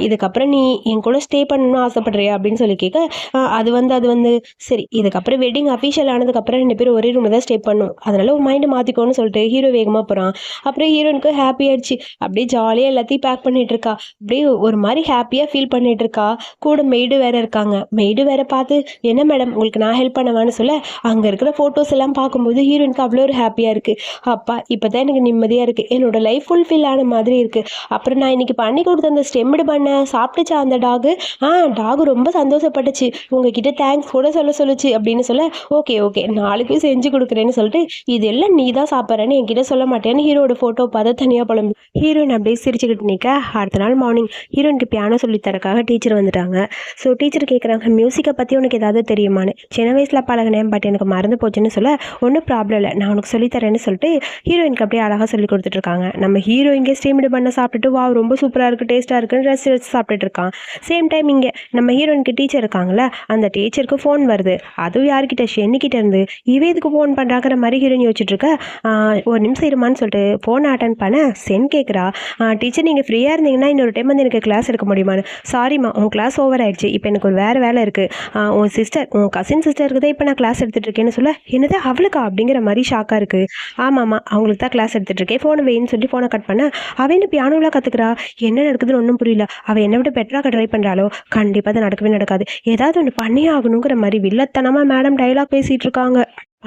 இதுக்கப்புறம் நீ என் கூட ஸ்டே பண்ணணும்னு ஆசைப்படுறியா அப்படின்னு சொல்லி கேட்க, அது வந்து சரி, இதுக்கப்புறம் வெட்டிங் அஃபீஷியல் ஆனதுக்கப்புறம் 2 பேரும் ஒரே ரூமில் தான் ஸ்டே பண்ணும், அதனால உன் மைண்டை மாற்றிக்கோன்னு சொல்லிட்டு ஹீரோ வேகமாக போகிறான். அப்புறம் ஹீரோனுக்கு ஹாப்பி ஆயிடுச்சு. அப்படியே ஜாலியாக எல்லாத்தையும் பேக் பண்ணிட்டு இருக்கா. அப்படியே ஒரு மாதிரி ஹாப்பியாக ஃபீல் பண்ணிட்டு இருக்கா. கூட மெய்டு வேற இருக்காங்க. மெய்டு வேற பார்த்து, என்ன மேடம் உங்களுக்கு நான் ஹெல்ப் பண்ணவான்னு சொல்ல, அங்கே இருக்கிற ஃபோட்டோஸ் எல்லாம் பார்க்கும்போது ஹீரோனுக்கு அவ்வளோ ஒரு ஹாப்பியாக இருக்குது. அப்பா இப்போ தான் எனக்கு நிம்மதியாக இருக்குது, என்னோட லைஃப் ஃபுல்ஃபில் ஆன மாதிரி இருக்குது. அப்புறம் நான் இன்னைக்கு பண்ணி கொடுத்த அந்த ஸ்டெம்டு பண்ண சாப்பிட்டுச்சா அந்த டாகு? டாகு ரொம்ப சந்தோஷப்பட்டுச்சு, உங்ககிட்ட தேங்க்ஸ் கூட சொல்லுச்சு அப்படின்னு சொல்ல, ஓகே ஓகே நாளைக்கும் செஞ்சு கொடுக்குறேன்னு சொல்லிட்டு, இதெல்லாம் நீ தான் சாப்பிட்றேன்னு என்கிட்ட சொல்ல மாட்டேன்னு ஹீரோட ஃபோட்டோ பார்த்து தனியாக புலம்பு. ஹீரோயின் அப்படியே சிரிச்சுக்கிட்டு நிற்க. அடுத்த நாள் மார்னிங் ஹீரோனுக்கு பியானோ சொல்லித்தரக்காக டீச்சர் வந்துட்டாங்க. ஸோ டீச்சர் கேட்குறாங்க, மியூசிக்கை பற்றி உனக்கு ஏதாவது தெரியுமான்னு. சின்ன வயசில் பழகினேன், பட் எனக்கு மறந்து போச்சுன்னு சொல்ல, ஒன்றும் ப்ராப்ளம் இல்லை, நான் உனக்கு சொல்லித்தரேன்னு சொல்லிட்டு ஹீரோயினுக்கு அப்படியே அழகாக சொல்லி கொடுத்துட்ருக்காங்க. நம்ம ஹீரோ இங்கே ஸ்டீம்டு பண்ண சாப்பிட்டுட்டு வா ரொம்ப சூப்பராக இருக்குது, டேஸ்ட்டாக இருக்குன்னு ரசிச்சு ரசிச்சு சாப்பிட்டுட்டு இருக்கான். சேம் டைம் இங்கே நம்ம ஹீரோயினுக்கு டீச்சர் இருக்காங்களே, அந்த டீச்சருக்கு ஃபோன் வருது. அதுவும் யார்கிட்ட, ஷென்னிக்கிட்ட இருந்து. இவே இதுக்கு ஃபோன் பண்ணுறாங்கிற மாதிரி ஹீரோயின் யோசிச்சுட்டு இருக்க. ஒரு நிமிஷம் இருமான்னு சொல்லிட்டு ஃபோனை அட்டன் பண்ண சென் கேட்குறா, டீச்சர் நீங்கள் ஃப்ரீயாக இருந்தீங்கன்னா இன்னொரு டைம் வந்து எனக்கு கிளாஸ் எடுக்க முடியுமான்னு. சாரிம்மா, உன் கிளாஸ் ஓவர் ஆயிடுச்சு, இப்போ எனக்கு ஒரு வேறு வேலை இருக்குது. உன் கசின் சிஸ்டருக்கு தான் இப்போ நான் கிளாஸ் எடுத்துகிட்டு இருக்கேன்னு சொல்ல, என்னது அவளுக்கா அப்படிங்கிற மாதிரி ஷாக்காக இருக்குது. ஆமாம்மா, அவங்களுக்கு தான் கிளாஸ் எடுத்துகிட்டு இருக்கேன், ஃபோனை வெயின்னு சொல்லி ஃபோனை கட் பண்ண, அவன் என்ன பியானோலாம் கற்றுக்குறா, என்ன நடக்குதுன்னு ஒன்றும் புரியல. அவள் என்னை விட பெட்டராக ட்ரை பண்ணுறாளோ, கண்டிப்பாக அது நடக்கவே நடக்காது, ஏதாவது ஒன்று பண்ணியே ஆகணுங்கிற மாதிரி வில்லத்தனமாக மேடம் டைலாக் பேசிகிட்டு இருக்காங்க.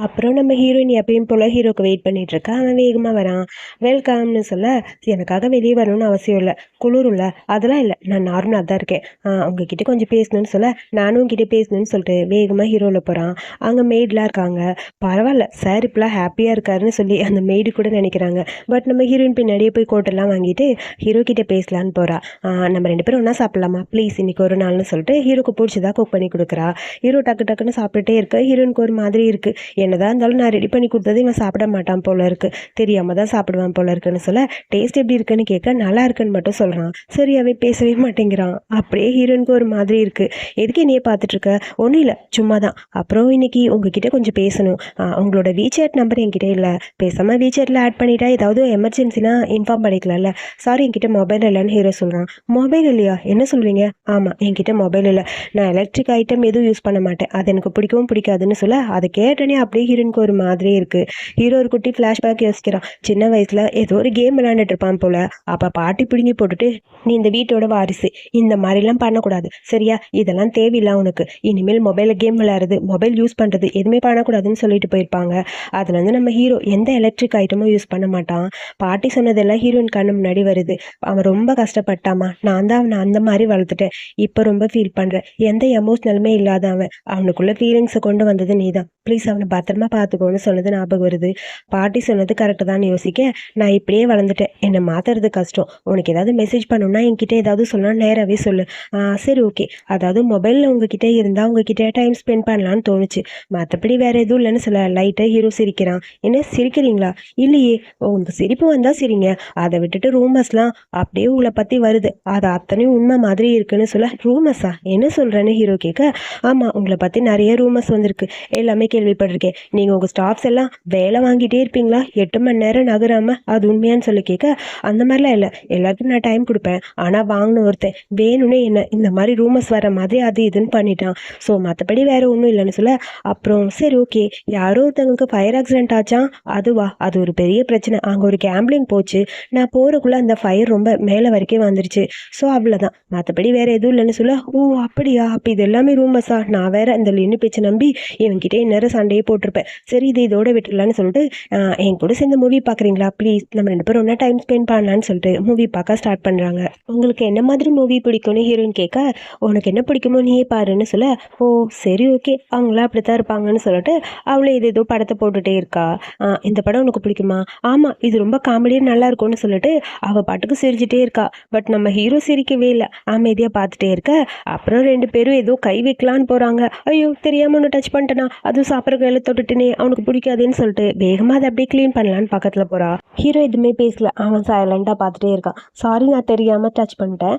அப்புறம் நம்ம ஹீரோயின் எப்பயும் போல் ஹீரோக்கு வெயிட் பண்ணிட்டு இருக்கா. அவன் வேகமாக வரான். வெல்கம்னு சொல்ல, எனக்காக வெளியே வரணும்னு அவசியம் இல்லை, குளிரும்ல, அதெல்லாம் இல்லை, நான் நார்மலாக தான் இருக்கேன், உங்ககிட்ட கொஞ்சம் பேசணும்னு சொல்ல, நானும் உங்ககிட்ட பேசணும்னு சொல்லிட்டு வேகமாக ஹீரோவில் போகிறான். அங்கே மெய்டெலாம் இருக்காங்க. பரவாயில்ல சார் இப்போலாம் ஹாப்பியாக இருக்காருன்னு சொல்லி அந்த மெய்டு கூட நினைக்கிறாங்க. பட் நம்ம ஹீரோயின் பின்னாடியே போய் கோட்டெல்லாம் வாங்கிட்டு ஹீரோ கிட்டே பேசலான்னு போகிறா. நம்ம 2 பேரும் ஒன்றா சாப்பிட்லாமா ப்ளீஸ் இன்னைக்கு ஒரு நாள்னு சொல்லிட்டு ஹீரோக்கு பிடிச்சதா குக் பண்ணி கொடுக்குறா. ஹீரோ டக்கு டக்குன்னு சாப்பிட்டுட்டே இருக்க. ஹீரோனுக்கு ஒரு மாதிரி இருக்குது. என்னதான் இருந்தாலும் நான் ரெடி பண்ணி கொடுத்தது இவன் சாப்பிட மாட்டான் போல இருக்குது, தெரியாமல் தான் சாப்பிடுவான் போல இருக்குன்னு சொல்ல, டேஸ்ட் எப்படி இருக்குன்னு கேட்க, நல்லா இருக்குன்னு மட்டும் சொல்கிறான். சரியாவே பேசவே மாட்டேங்கிறான். அப்படியே ஹீரோனுக்கு ஒரு மாதிரி இருக்குது. எதுக்கு என்னையே பார்த்துட்ருக்க? ஒன்றும் இல்லை, சும்மா தான். அப்புறம் இன்னைக்கு உங்ககிட்ட கொஞ்சம் பேசணும். உங்களோட வீசாட் நம்பர் என்கிட்ட இல்லை, பேசாமல் வீசாட்டில் ஆட் பண்ணிட்டா ஏதாவது எமர்ஜென்சினா இன்ஃபார்ம் பண்ணிக்கலாம்ல. சாரி என்கிட்ட மொபைல் இல்லைன்னு ஹீரோ சொல்கிறான். மொபைல் இல்லையா, என்ன சொல்கிறீங்க? ஆமாம் என்கிட்ட மொபைல் இல்லை, நான் எலக்ட்ரிக் ஐட்டம் எதுவும் யூஸ் பண்ண மாட்டேன், அது எனக்கு பிடிக்கவும் பிடிக்காதுன்னு சொல்ல, அதை கேட்டனே அப்படியே ஹீரோனுக்கு ஒரு மாதிரி இருக்கு. ஹீரோ ஒரு குட்டி ஃப்ளாஷ்பேக் யோசிக்கிறான். சின்ன வயசுல ஏதோ ஒரு கேம் விளையாண்டுட்டு இருப்பான் போல. அப்ப பாட்டி பிடுங்கி போட்டுட்டு, நீ இந்த வீட்டோட வாரிசு, இந்த மாதிரிலாம் பண்ணக்கூடாது சரியா, இதெல்லாம் தேவையில்லை உனக்கு, இனிமேல் மொபைலில் கேம் விளையாடுறது, மொபைல் யூஸ் பண்ணுறது எதுவுமே பண்ணக்கூடாதுன்னு சொல்லிட்டு போயிருப்பாங்க. அதுலேருந்து நம்ம ஹீரோ எந்த எலக்ட்ரிக் ஐட்டமும் யூஸ் பண்ண மாட்டான். பாட்டி சொன்னதெல்லாம் ஹீரோயின் கண்ணு முன்னாடி வருது. அவன் ரொம்ப கஷ்டப்பட்டாமா, நான் தான் அவனை அந்த மாதிரி வளர்த்துட்டேன், இப்போ ரொம்ப ஃபீல் பண்ணுறேன், எந்த எமோஷ்னலுமே இல்லாத அவன், அவனுக்குள்ள ஃபீலிங்ஸை கொண்டு வந்தது நீ தான், ப்ளீஸ் அவனை பத்திரமா பார்த்துக்கோன்னு சொன்னது ஞாபகம் வருது. பாட்டி சொன்னது கரெக்டு தான் யோசிக்க, நான் இப்படியே வளர்ந்துட்டேன், என்னை மாற்றுறது கஷ்டம், உனக்கு ஏதாவது மெசேஜ் பண்ணணும்னா என்கிட்ட ஏதாவது சொல்லணும், நேராகவே சொல்லு. சரி ஓகே, அதாவது மொபைலில் உங்ககிட்ட இருந்தால் உங்ககிட்ட டைம் ஸ்பெண்ட் பண்ணலான்னு தோணுச்சு, மற்றபடி வேறு எதுவும் இல்லைன்னு சொல்ல. லைட்டாக ஹீரோ சிரிக்கிறான். என்ன சிரிக்கிறீங்களா? இல்லையே, உங்கள் சிரிப்பு வந்தால் சரிங்க, அதை விட்டுட்டு ரூமர்ஸ்லாம் அப்படியே உங்களை பற்றி வருது, அது அத்தனையும் உண்மை மாதிரி இருக்குன்னு சொல்ல. ரூமர்ஸா, என்ன சொல்கிறேன்னு ஹீரோ கேட்க, ஆமாம் உங்களை பற்றி நிறைய ரூமர்ஸ் வந்திருக்கு, எல்லாமே கேள்விப்பட்டிருக்கேன், நீங்கள் உங்கள் ஸ்டாஃப்ஸ் எல்லாம் வேலை வாங்கிட்டே இருப்பீங்களா 8 மணி நேரம் நகராமல், அது உண்மையான்னு சொல்லி கேட்க, அந்த மாதிரிலாம் இல்லை, எல்லாருக்கும் நான் டைம் கொடுப்பேன், ஆனால் வாங்கின ஒருத்தன் வேணும்னே என்ன இந்த மாதிரி ரூமர்ஸ் வர மாதிரி அது இதுன்னு பண்ணிட்டான், ஸோ மற்றபடி வேறு ஒன்றும் இல்லைன்னு சொல்ல. அப்புறம் சரி ஓகே, யாரோ ஒருத்தவங்களுக்கு ஃபயர் ஆக்சிடென்ட் ஆச்சான், அதுவா, அது ஒரு பெரிய பிரச்சனை, அங்கே ஒரு கேம்பிளிங் போச்சு, நான் போகிறக்குள்ளே அந்த ஃபயர் ரொம்ப மேலே வரைக்கும் வந்துருச்சு, ஸோ அவ்வளோதான், மற்றபடி வேறு எதுவும் இல்லைன்னு சொல்ல. ஓ அப்படியா, அப்போ இது எல்லாமே ரூமர்ஸா, நான் வேற இந்த லின்னு பேச்சு நம்பி இவன்கிட்ட இந்நேரம் சண்டையை போட்டு போட்டிருப்பேன். சரி இது இதோட விட்டுடலான்னு சொல்லிட்டு என் கூட சேர்ந்து மூவி பார்க்குறீங்களா ப்ளீஸ், நம்ம 2 பேரும் ஒன்றா டைம் ஸ்பெண்ட் பண்ணலான்னு சொல்லிட்டு மூவி பார்க்க ஸ்டார்ட் பண்ணுறாங்க. உங்களுக்கு என்ன மாதிரி மூவி பிடிக்கும்னு ஹீரோயின் கேட்க, உனக்கு என்ன பிடிக்குமோ நீயே பாருன்னு சொல்ல, ஓ சரி ஓகே அவங்களாம் அப்படி தான் இருப்பாங்கன்னு சொல்லிட்டு அவளே இது ஏதோ படத்தை போட்டுகிட்டே இருக்கா. இந்த படம் உனக்கு பிடிக்குமா? ஆமாம் இது ரொம்ப காமெடியாக நல்லா இருக்கும்னு சொல்லிட்டு அவள் பாட்டுக்கு சிரிச்சிட்டே இருக்கா. பட் நம்ம ஹீரோ சிரிக்கவே இல்லை, அமைதியாக பார்த்துட்டே இருக்க. அப்புறம் 2 பேரும் ஏதோ கை வைக்கலான்னு போகிறாங்க. ஐயோ தெரியாமல் ஒன்று டச் பண்ணிட்டேனா, அதுவும் சாப்பிட்ற கையில் தொட்டுட்டுனே அவனுக்கு பிடிக்காதுன்னு சொல்லிட்டு வேகமாக அதை அப்படியே க்ளீன் பண்ணலான்னு பக்கத்தில் போகிறா. ஹீரோ எதுவுமே பேசல, அவன் சைலண்டாக பார்த்துட்டே இருக்கான். சாரி நான் தெரியாமல் டச் பண்ணிட்டேன்,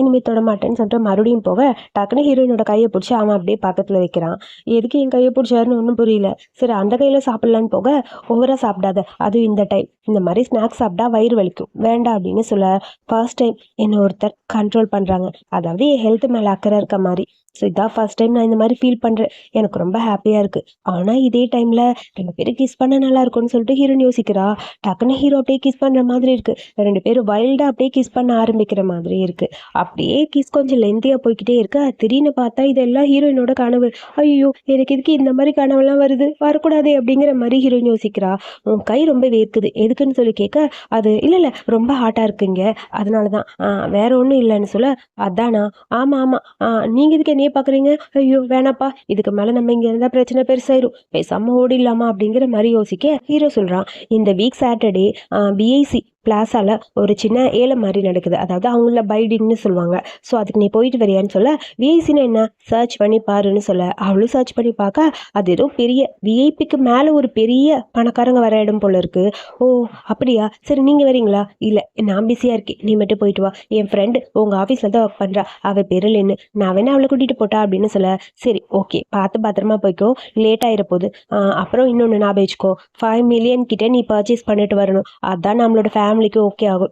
இனிமேல் தொட மாட்டேன்னு சொல்லிட்டு மறுபடியும் போக டக்குன்னு ஹீரோயினோட கையை பிடிச்சி அவன் அப்படியே பக்கத்தில் வைக்கிறான். எதுக்கு என் கையை பிடிச்சாருன்னு ஒன்றும் புரியல. சரி அந்த கையில் சாப்பிட்லான்னு போக, ஓவராக சாப்பிடாத, அதுவும் இந்த டைம் இந்த மாதிரி ஸ்நாக்ஸ் சாப்பிட்டா வயிறு வலிக்கும் வேண்டாம் அப்படின்னு சொல்ல, ஃபர்ஸ்ட் டைம் என்ன ஒருத்தர் கண்ட்ரோல் பண்ணுறாங்க, அதாவது என் ஹெல்த் மேலே அக்கறை இருக்க மாதிரி. ஸோ இதான் ஃபர்ஸ்ட் டைம் நான் இந்த மாதிரி ஃபீல் பண்ணுறேன், எனக்கு ரொம்ப ஹாப்பியாக இருக்குது. ஆனால் இதே டைமில் 2 பேரும் கிஸ் பண்ண நல்லா இருக்கும்னு சொல்லிட்டு ஹீரோயின் யோசிக்கிறா. டக்குன்னு ஹீரோ அப்படியே கிஸ் பண்ணுற மாதிரி இருக்குது. 2 பேரும் வைல்டாக அப்படியே கிஸ் பண்ண ஆரம்பிக்கிற மாதிரி இருக்குது. அப்படியே கிஸ் கொஞ்சம் லென்த்தியாக போய்கிட்டே இருக்க, திடீர்னு பார்த்தா இதெல்லாம் ஹீரோயினோட கனவு. ஐயோ எனக்கு இதுக்கு இந்த மாதிரி கனவுலாம் வருது, வரக்கூடாது அப்படிங்கிற மாதிரி ஹீரோயின் யோசிக்கிறா. உன் கை ரொம்ப வேர்க்குது எதுக்குன்னு சொல்லி கேட்க, அது இல்லை ரொம்ப ஹாட்டாக இருக்குங்க அதனால தான், வேற ஒன்றும் இல்லைன்னு சொல்ல, அதானா ஆமாம் ஆமாம் நீங்கள் இதுக்கு என்னையே பார்க்குறீங்க, ஐயோ வேணாப்பா இதுக்கு மேலே நம்ம இங்கே இருந்தால் பிரச்சனை பெருசாயிரும், பேசாமல் ஓடிடலாமா அப்படிங்கிற மாதிரி யோசிக்க ஹீரோ சொல்கிறான், இந்த வீக் சாட்டர்டே பிஐசி பிளாஸால ஒரு சின்ன ஏழை மாதிரி நடக்குது, அதாவது அவங்கள பைடிங்னு சொல்லுவாங்க. ஸோ அதுக்கு நீ போயிட்டு வரியான்னு சொல்ல, விஐசின்னு என்ன சர்ச் பண்ணி பாருன்னு சொல்ல, அவளும் சர்ச் பண்ணி பார்க்க அது ஏதோ பெரிய விஐபிக்கு மேலே ஒரு பெரிய பணக்காரங்க வர இடம் போல இருக்கு. ஓ அப்படியா, சரி நீங்கள் வரீங்களா? இல்லை நான் பிஸியாக இருக்கேன், நீ மட்டும் போயிட்டு வா, என் ஃப்ரெண்டு உங்கள் ஆஃபீஸில் தான் ஒர்க் பண்ணுறா, அவள் பெருலன்னு, நான் வேணா அவளை கூட்டிகிட்டு போட்டா அப்படின்னு சொல்ல, சரி ஓகே பார்த்து பத்திரமா போய்க்கோ, லேட் ஆகிற போது. அப்புறம் இன்னொன்று ஞாபகம் வச்சுக்கோ, 5 மில்லியன் கிட்டே நீ பர்ச்சேஸ் பண்ணிட்டு வரணும், அதான் நம்மளோட ஃபேமிலிக்கு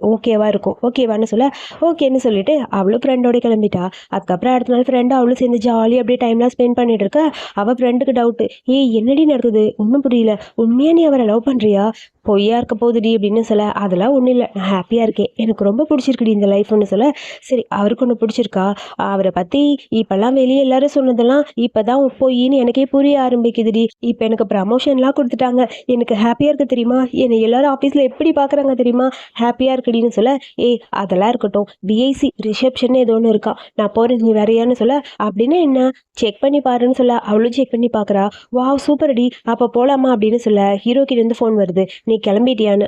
ஓகேவா இருக்கும், ஓகேவான்னு சொல்ல, ஓகேன்னு சொல்லிட்டு அவளும் ஃப்ரெண்டோட கிளம்பிட்டா. அதுக்கப்புறம் அடுத்த நாள் ஃப்ரெண்டு அவளும் சேர்ந்து ஜாலியாக அப்படியே டைம்லாம் ஸ்பெண்ட் பண்ணிட்டு இருக்க. அவள் ஃப்ரெண்டுக்கு டவுட்டு, ஏய் என்னடி நடக்குது ஒன்றும் புரியல, உண்மையாக நீ அவரை லவ் பண்ணுறியா, பொய்யா இருக்க போகுதுடி அப்படின்னு சொல்ல, அதெல்லாம் ஒன்றும் இல்லை நான் ஹாப்பியாக இருக்கேன், எனக்கு ரொம்ப பிடிச்சிருக்குடி இந்த லைஃப்னு சொல்ல, சரி அவருக்கு ஒன்று பிடிச்சிருக்கா, அவரை பற்றி இப்போல்லாம் வெளியே எல்லாரும் சொன்னதெல்லாம் இப்போ தான் பொய்ன்னு எனக்கே புரிய ஆரம்பிக்குதுடி, இப்போ எனக்கு ப்ரமோஷன்லாம் கொடுத்துட்டாங்க, எனக்கு ஹாப்பியாக இருக்க தெரியுமா, என்னை எல்லாரும் ஆஃபீஸில் எப்படி பார்க்குறாங்க தெரியுமா, ஹாப்பியாக இருக்குடின்னு சொல்ல, அதெல்லாம் இருக்கட்டும் பிஐசி ரிசப்ஷன் ஏதோ ஒன்று இருக்கா, நான் போகிறேன் நீ வரையான்னு சொல்ல, அப்படின்னா என்ன செக் பண்ணி பாருன்னு சொல்ல, அவளும் செக் பண்ணி பார்க்குறா. வாவ் சூப்பர் அடி, அப்போ போகலாமா அப்படின்னு சொல்ல, ஹீரோக்கிட்டேருந்து ஃபோன் வருது, நீ கிளம்பிட்டியான்னு.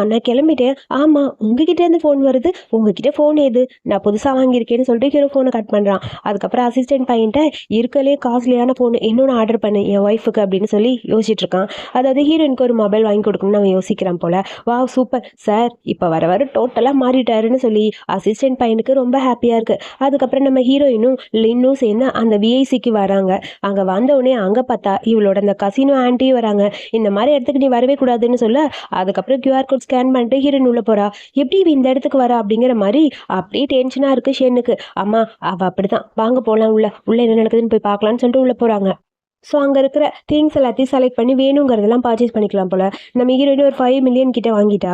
நான் கிளம்பிட்டேன். ஆமாம் உங்ககிட்டேருந்து ஃபோன் வருது, உங்ககிட்ட ஃபோன் ஏது, நான் புதுசாக வாங்கியிருக்கேன்னு சொல்லிட்டு ஹீரோ ஃபோனை கட் பண்ணுறான். அதுக்கப்புறம் அசிஸ்டன்ட் பையன்ட்ட இருக்கலே காஸ்ட்லியான ஃபோனு இன்னொன்று ஆர்டர் பண்ணு என் ஒய்ஃபுக்கு அப்படின்னு சொல்லி யோசிச்சுட்டு இருக்கான். அதாவது ஹீரோயினுக்கு ஒரு மொபைல் வாங்கி கொடுக்கணும்னு அவன் யோசிக்கிறான் போல. வாவ் சூப்பர் சார், இப்போ வர டோட்டலாக மாறிட்டாருன்னு சொல்லி அசிஸ்டன்ட் பையனுக்கு ரொம்ப ஹாப்பியாக இருக்குது. அதுக்கப்புறம் நம்ம ஹீரோயினும் லின்னும் சேர்ந்து அந்த விஐசிக்கு வராங்க. அங்கே வந்தவுடனே அங்கே பார்த்தா இவளோட அந்த கசினோ ஆன்ட்டி வராங்க. இந்த மாதிரி இடத்துக்கு நீ வரவே கூடாதுன்னு சொல்ல, அதுக்கப்புறம் கியூஆர் கோட் ஸ்கேன் பண்ணிட்டு ஹீரோயின் உள்ள போறா. எப்படி இவ இந்த இடத்துக்கு வரா அப்படிங்கிற மாதிரி அப்படியே டென்ஷனா இருக்கு ஷென்னுக்கு. அம்மா அவ அப்படிதான், வாங்க போகலாம் உள்ள என்ன நடக்குதுன்னு போய் பார்க்கலான்னு சொல்லிட்டு உள்ள போறாங்க. ஸோ அங்கே இருக்கிற திங்ஸ் எல்லாத்தையும் செலக்ட் பண்ணி வேணுங்கிறதெல்லாம் பர்ச்சேஸ் பண்ணிக்கலாம் போல். நம்ம ஹீரோயின் ஒரு 5 மில்லியன் கிட்டே வாங்கிட்டா.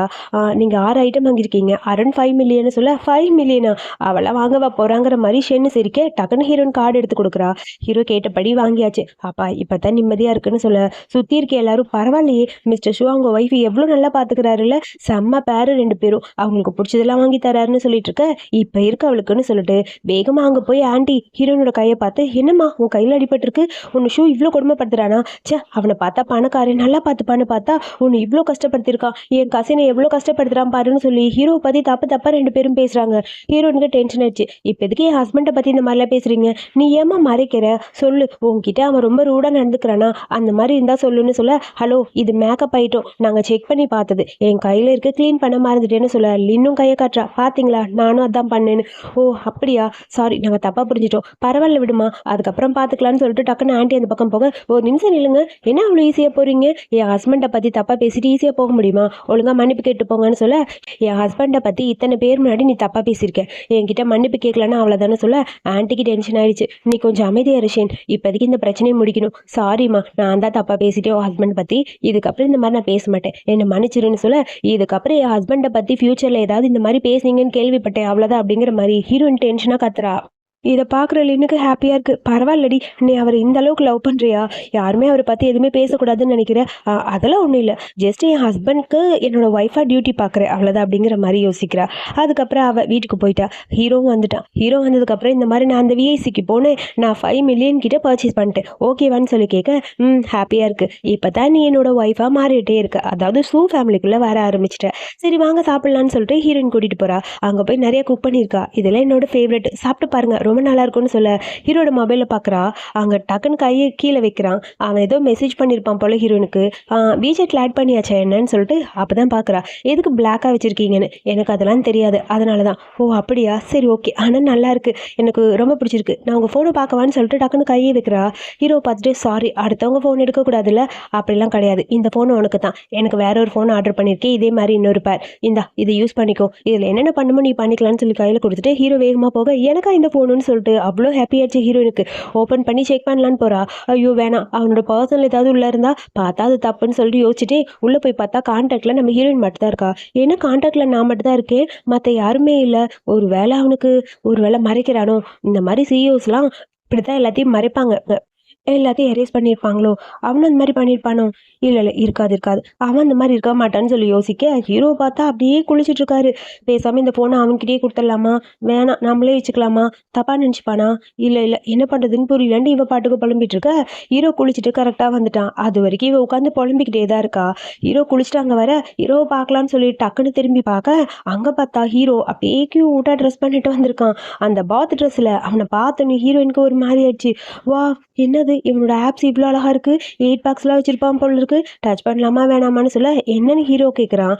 நீங்கள் 6 ஐட்டம் வாங்கியிருக்கீங்க, அரௌண்ட் 5 மில்லியன்னு சொல்ல, 5 மில்லியனா அவெல்லாம் வாங்கவா போகிறாங்கிற மாதிரி ஷென்னு சிரிக்க டக்குன்னு ஹீரோயின் கார்டு எடுத்து கொடுக்குறா. ஹீரோ கேட்டபடி வாங்கியாச்சு. அப்பா இப்போ தான் நிம்மதியாக இருக்குன்னு சொல்ல, சுற்றி இருக்க எல்லாரும் பரவாயில்லையே மிஸ்டர் ஷூ அவங்க ஒய்ஃப் எவ்வளோ நல்லா பார்த்துக்கிறாருல்ல, செம்ம பேரு 2 பேரும், அவங்களுக்கு பிடிச்சதெல்லாம் வாங்கி தராருன்னு சொல்லிட்டு இருக்க. இப்போ இருக்கு அவளுக்குன்னு சொல்லிட்டு வேகமாக அங்கே போய் ஆண்டி ஹீரோயினோட கையை பார்த்து, என்னம்மா உன் கையில் அடிபட்டிருக்கு, உன் ஷூ இவ்வளோ கொடுமைப்படுத்துறானா, சே அவனை பார்த்தா பணக்காரன் நல்லா பார்த்துப்பான்னு பார்த்தா உன்னை இவ்வளோ கஷ்டப்படுத்திருக்கான், என் கசினை எவ்வளோ கஷ்டப்படுத்துறான் பாருன்னு சொல்லி ஹீரோ பற்றி தப்பா 2 பேரும் பேசுகிறாங்க. ஹீரோனுக்கு டென்ஷன் ஆயிடுச்சு. இப்போ எதுக்கு என் ஹஸ்பண்டை பற்றி இந்த மாதிரிலாம் பேசுகிறீங்க, நீ ஏமா மறைக்கிற, சொல்லு உங்ககிட்ட அவன் ரொம்ப ரூடாக நடந்துக்கிறானா, அந்த மாதிரி இருந்தால் சொல்லுன்னு சொல்ல, ஹலோ இது மேக்கப் ஐட்டம் நாங்கள் செக் பண்ணி பார்த்தது, என் கையில் இருக்க க்ளீன் பண்ண மறந்துட்டேன்னு சொல்ல, இன்னும் கையை காட்டுறா, பார்த்தீங்களா நானும் அதான் பண்ணேன்னு. ஓ அப்படியா, சாரி நாங்கள் தப்பாக புரிஞ்சிட்டோம், பரவாயில்ல விடுமா அதுக்கப்புறம் பார்த்துக்கலான்னு சொல்லிட்டு டக்குன்னு ஆண்டி அந்த பக்கம் போக, ஒரு நிமிஷம் நில்லுங்க, என்ன அவ்வளோ ஈஸியாக போகிறீங்க, என் ஹஸ்பண்டை பற்றி தப்பாக பேசிட்டு ஈஸியாக போக முடியுமா, ஒழுங்காக மன்னிப்பு கேட்டு போங்கன்னு சொல்ல, என் ஹஸ்பண்டை பற்றி இத்தனை பேர் முன்னாடி நீ தப்பாக பேசியிருக்க, என்கிட்ட மன்னிப்பு கேட்கலன்னா அவ்வளோதானே சொல்ல, ஆன்ட்டிக்கு டென்ஷன் ஆயிடுச்சு. நீ கொஞ்சம் அமைதியாக ரிஷேன், இப்போதைக்கு இந்த பிரச்சனையை முடிக்கணும், சாரிம்மா நான் தான் தப்பாக பேசிட்டேன் உன் ஹஸ்பண்ட் பற்றி, இதுக்கப்புறம் இந்த மாதிரி நான் பேச மாட்டேன் என்னை மன்னிச்சிருன்னு சொல்ல, இதுக்கப்புறம் என் ஹஸ்பண்டை பற்றி ஃப்யூச்சரில் ஏதாவது இந்த மாதிரி பேசுனீங்கன்னு கேள்விப்பட்டேன் அவ்வளோதான் அப்படிங்கிற மாதிரி ஹீரோயின் டென்ஷனாக கத்துறா. இத பார்க்குற லின்னுக்கு ஹாப்பியா இருக்கு. பரவாயில்லடி, நீ அவர இந்த அளவுக்கு லவ் பண்றியா? யாருமே அவர பத்தி எதுவுமே பேசக்கூடாதுன்னு நெனைக்கிற? அதெல்லாம் ஒண்ணும் இல்ல. ஜஸ்ட் என் ஹஸ்பண்ட்க்கு என்னோட ஒய்ஃபா டியூட்டி பார்க்குறேன். அவ்வளோதான் அப்படிங்கிற மாரி யோசிக்கிறா. அதுக்கப்புறம் அவ வீட்டுக்கு போயிட்டா. ஹீரோவும் வந்துட்டான். ஹீரோ வந்ததுக்கப்புறம் இந்த மாரி நான் அந்த விஐசிக்கு போனேன். நான் 5 மில்லியன் கிட்ட பர்ச்சேஸ் பண்ணிட்டேன். ஓகேவான்னு சொல்லி கேட்க, ஹாப்பியா இருக்கு. இப்பதான் நீ என்னோட ஒய்ஃபா மாறிட்டே இருக்க. அதாவது சூ ஃபேமிலிக்குள்ள வர ஆரம்பிச்சுட்ட. சரி வாங்க சாப்பிடலான்னு சொல்லிட்டு ஹீரோயின் கூட்டிட்டு போறா. அங்க போய் நெறைய குக் பண்ணியிருக்கா. இதெல்லாம் என்னோட ஃபேவரட். சாப்பிட்டு பாருங்க. ரொம்ப நல்லா இருக்கும்னு சொல்ல ஹீரோட மொபைலில் பார்க்குறா. அங்கே டக்குன்னு கையை கீழே வைக்கிறான். அவன் ஏதோ மெசேஜ் பண்ணியிருப்பான் போல ஹீரோனுக்கு. விஜெட்டில் ஆட் பண்ணியாச்சா என்னன்னு சொல்லிட்டு அப்போ தான் பார்க்குறா. எதுக்கு பிளாக்காக வச்சுருக்கீங்கன்னு. எனக்கு அதெல்லாம் தெரியாது, அதனால தான். ஓ அப்படியா, சரி ஓகே, ஆனால் நல்லா இருக்கு, எனக்கு ரொம்ப பிடிச்சிருக்கு, நான் உங்கள் ஃபோனை பார்க்கவான்னு சொல்லிட்டு டக்குன்னு கையை வைக்கிறா. ஹீரோ பார்த்துட்டு சாரி, அடுத்தவங்க ஃபோன் எடுக்கக்கூடாதுல்ல. அப்படிலாம் கிடையாது, இந்த ஃபோன் உனக்கு தான். எனக்கு வேற ஒரு ஃபோன் ஆர்டர் பண்ணியிருக்கேன், இதே மாதிரி இன்னொரு பேர். இந்தா இதை யூஸ் பண்ணிக்கோ, இதில் என்னென்ன பண்ணுமோ நீ பண்ணிக்கலான்னு சொல்லி கையில் கொடுத்துட்டு ஹீரோ வேகமாக போக எனக்கா இந்த ஃபோனுன்னு சொல்லிட்டு அவ்வளோ ஹாப்பியாச்சு ஹீரோயினுக்கு. ஓப்பன் பண்ணி செக் பண்ணலான்னு போறா. ஐயோ வேணாம், அவனோட பர்சனல் ஏதாவது உள்ள இருந்தா பார்த்தா அது தப்புன்னு சொல்லிட்டு யோசிச்சுட்டே உள்ள போய் பார்த்தா கான்டாக்ட்ல நம்ம ஹீரோயின் மட்டும் தான் இருக்கா. ஏன்னா கான்டாக்ட்ல நான் மட்டும் தான் இருக்கேன், மற்ற யாருமே இல்லை. ஒரு வேளை அவனுக்கு ஒரு வேளை மறைக்கிறானோ. இந்த மாதிரி சிஇஓஸ்லாம் இப்படித்தான் எல்லாத்தையும் மறைப்பாங்க, எல்லாத்தையும் எரேஸ் பண்ணியிருப்பாங்களோ. அவனும் அந்த மாதிரி பண்ணியிருப்பானோ. இல்லை இருக்காது இருக்காது, அவன் அந்த மாதிரி இருக்க மாட்டான்னு சொல்லி யோசிக்க ஹீரோ பார்த்தா அப்படியே குளிச்சுட்டு இருக்காரு. பேசாமல் இந்த ஃபோனை அவன்கிட்டயே கொடுத்துடலாமா, வேணாம் நம்மளே வச்சுக்கலாமா, தப்பா நினச்சிப்பானா, இல்லை என்ன பண்ணுறதுன்னு புரியலன்னு இவ பாட்டுக்கு புலம்பிட்டு இருக்க. ஹீரோ குளிச்சுட்டு கரெக்டாக வந்துட்டான். அது வரைக்கும் இவ உட்காந்து புலம்பிக்கிட்டே தான் இருக்கா. ஹீரோ குளிச்சுட்டு அங்கே வர ஹீரோவை பார்க்கலான்னு சொல்லி டக்குன்னு திரும்பி பார்க்க அங்கே பார்த்தா ஹீரோ அப்படியே கியூட்டாக ட்ரெஸ் பண்ணிட்டு வந்திருக்கான். அந்த பாத் ட்ரெஸ்ஸில் அவனை பார்த்தோன்னே ஹீரோயினுக்கு ஒரு மாதிரி ஆயிடுச்சு. வா என்னது இவனோட ஆப்ஸ் இவ்வளோ அழகா இருக்கு, 8 பாக்ஸ்லாம் வச்சிருப்பான் போல இருக்கு, டச் பண்ணலாமா வேணாமான்னு சொல்ல என்னன்னு ஹீரோ கேட்குறான்.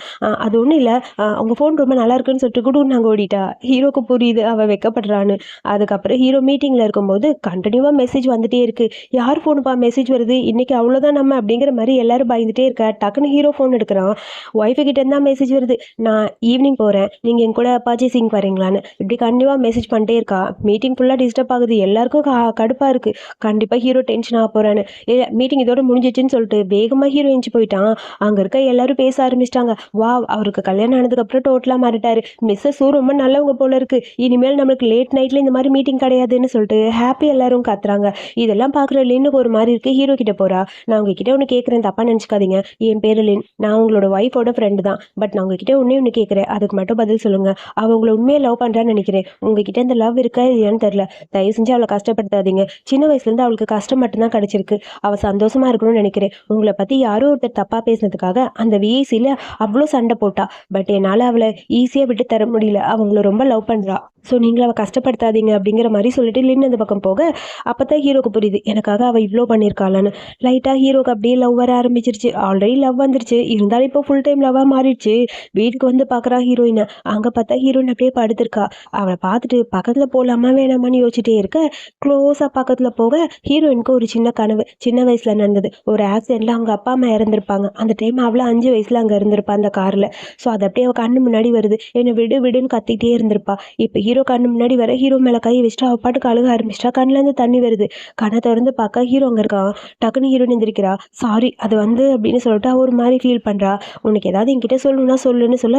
அது ஒன்றும் இல்லை, அவங்க ஃபோன் ரொம்ப நல்லா இருக்குன்னு சொல்லிட்டு கூட நாங்கள் ஓடிட்டா. ஹீரோக்கு புரியுது அவள் வெக்கப்படுறான்னு. அதுக்கப்புறம் ஹீரோ மீட்டிங்கில் இருக்கும்போது கண்டினியூவாக மெசேஜ் வந்துட்டே இருக்கு. யார் ஃபோனுப்பா மெசேஜ் வருது, இன்னைக்கு அவ்வளோதான் நம்ம அப்படிங்கிற மாதிரி எல்லாரும் பயந்துட்டே இருக்க. டக்குன்னு ஹீரோ ஃபோன் எடுக்கிறான். ஒய்ஃபு கிட்ட இருந்தால் மெசேஜ் வருது, நான் ஈவினிங் போகிறேன், நீங்கள் என் கூட பர்ச்சேசிங் வரீங்களான்னு. இப்படி கண்டிப்பாக மெசேஜ் பண்ணிட்டே இருக்கா. மீட்டிங் ஃபுல்லாக டிஸ்டர்ப் ஆகுது, எல்லாருக்கும் கடுப்பாக இருக்குது. கண்டிப்பாக ஹீரோ டென்ஷன் ஆக போகிறான்னு. இல்லை மீட்டிங் இதோட முடிஞ்சிச்சுன்னு சொல்லிட்டு வேகமாக ஹீரோ எஞ்சி போயிட்டான். அங்கே இருக்க எல்லாரும் பேச ஆரம்பிச்சிட்டாங்க. வா அவருக்கு கல்யாணம் ஆனதுக்கப்புறம் டோட்டலாக மாறிட்டாரு, மிஸ்ஸஸூ ரொம்ப நல்லவங்க போல இருக்கு, இனிமேல் நம்மளுக்கு லேட் நைட்டில் இந்த மாதிரி மீட்டிங் கிடையாதுன்னு சொல்லிட்டு ஹாப்பி எல்லாரும் கத்துறாங்க. இதெல்லாம் பார்க்குற லின்னுக்கு ஒரு மாதிரி இருக்குது. ஹீரோ கிட்ட போகிறா. நான் உங்ககிட்ட ஒன்று கேட்குறேன், தப்பாக நினச்சிக்காதீங்க. என் பேர் லின், நான் உங்களோட ஒய்ஃபோட ஃப்ரெண்டு தான். பட் நான் உங்ககிட்ட ஒன்று கேட்குறேன், அதுக்கு மட்டும் பதில் சொல்லுங்கள். அவள் உங்களை உண்மையாக லவ் பண்ணுறான்னு நினைக்கிறேன். உங்ககிட்ட இந்த லவ் இருக்கா இல்லையான்னு தெரில, தயவு செஞ்சு அவளை கஷ்டப்படுத்தாதீங்க. சின்ன வயசுலேருந்து அவளுக்கு கஷ்டம் மட்டும்தான் கிடைச்சிருக்கு, அவள் சந்தோஷமா இருக்கணும்னு நினைக்கிறேன். உங்களை பற்றி யாரோ ஒருத்தர் தப்பாக பேசினதுக்காக அந்த விஐசியில் அவ்வளோ சண்டை போட்டா. பட் என்னால் அவளை ஈஸியாக விட்டு தர முடியல, அவங்கள ரொம்ப லவ் பண்ணுறா. ஸோ நீங்களும் அவள் கஷ்டப்படுத்தாதீங்க அப்படிங்கிற மாதிரி சொல்லிட்டு லின் அந்த பக்கம் போக அப்போ தான் ஹீரோக்கு புரியுது எனக்காக அவள் இவ்வளோ பண்ணியிருக்காளான்னு. லைட்டாக ஹீரோக்கு அப்படியே லவ் வர ஆரம்பிச்சிருச்சு. ஆல்ரெடி லவ் வந்துருச்சு, இருந்தாலும் இப்போ ஃபுல் டைம் லவ்வாக மாறிடுச்சு. வீட்டுக்கு வந்து பார்க்குறா ஹீரோயினை. அங்கே பார்த்தா ஹீரோயின் அப்படியே படுத்திருக்கா. அவளை பார்த்துட்டு பக்கத்தில் போகலாமா வேணாமான்னு யோசிச்சுட்டே இருக்க க்ளோஸாக பக்கத்தில் போக ஹீரோயினுக்கு ஒரு சின்ன கனவு. சின்ன வயசில் நடந்தது, ஒரு ஆக்சிடெண்ட்டில் அவங்க அப்பா அம்மா இறந்துருப்பாங்க. அந்த டைம் அவளை 5 வயசில் அங்கே இருந்திருப்பா அந்த காரில். ஸோ அது அப்படியே அவள் கண்ணு முன்னாடி வருது. என்னை விடு விடுன்னு கத்திக்கிட்டே இருந்திருப்பா. இப்போ ஹீரோ கண்ணு முன்னாடி வர ஹீரோ மேலே கை வச்சுட்டு அவள் பாட்டுக்கு அழுக ஆரம்பிச்சிட்டா. கண்ணிலேருந்து தண்ணி வருது. கண்ணை திறந்து பார்க்க ஹீரோ அங்கே இருக்கான். டக்குன்னு ஹீரோயின் எந்திரிக்கிறா. சாரி அது வந்து அப்படின்னு சொல்லிட்டு ஒரு மாதிரி ஃபீல் பண்ணுறா. உனக்கு ஏதாவது என்கிட்ட சொல்லணும்னா சொல்லுன்னு சொல்ல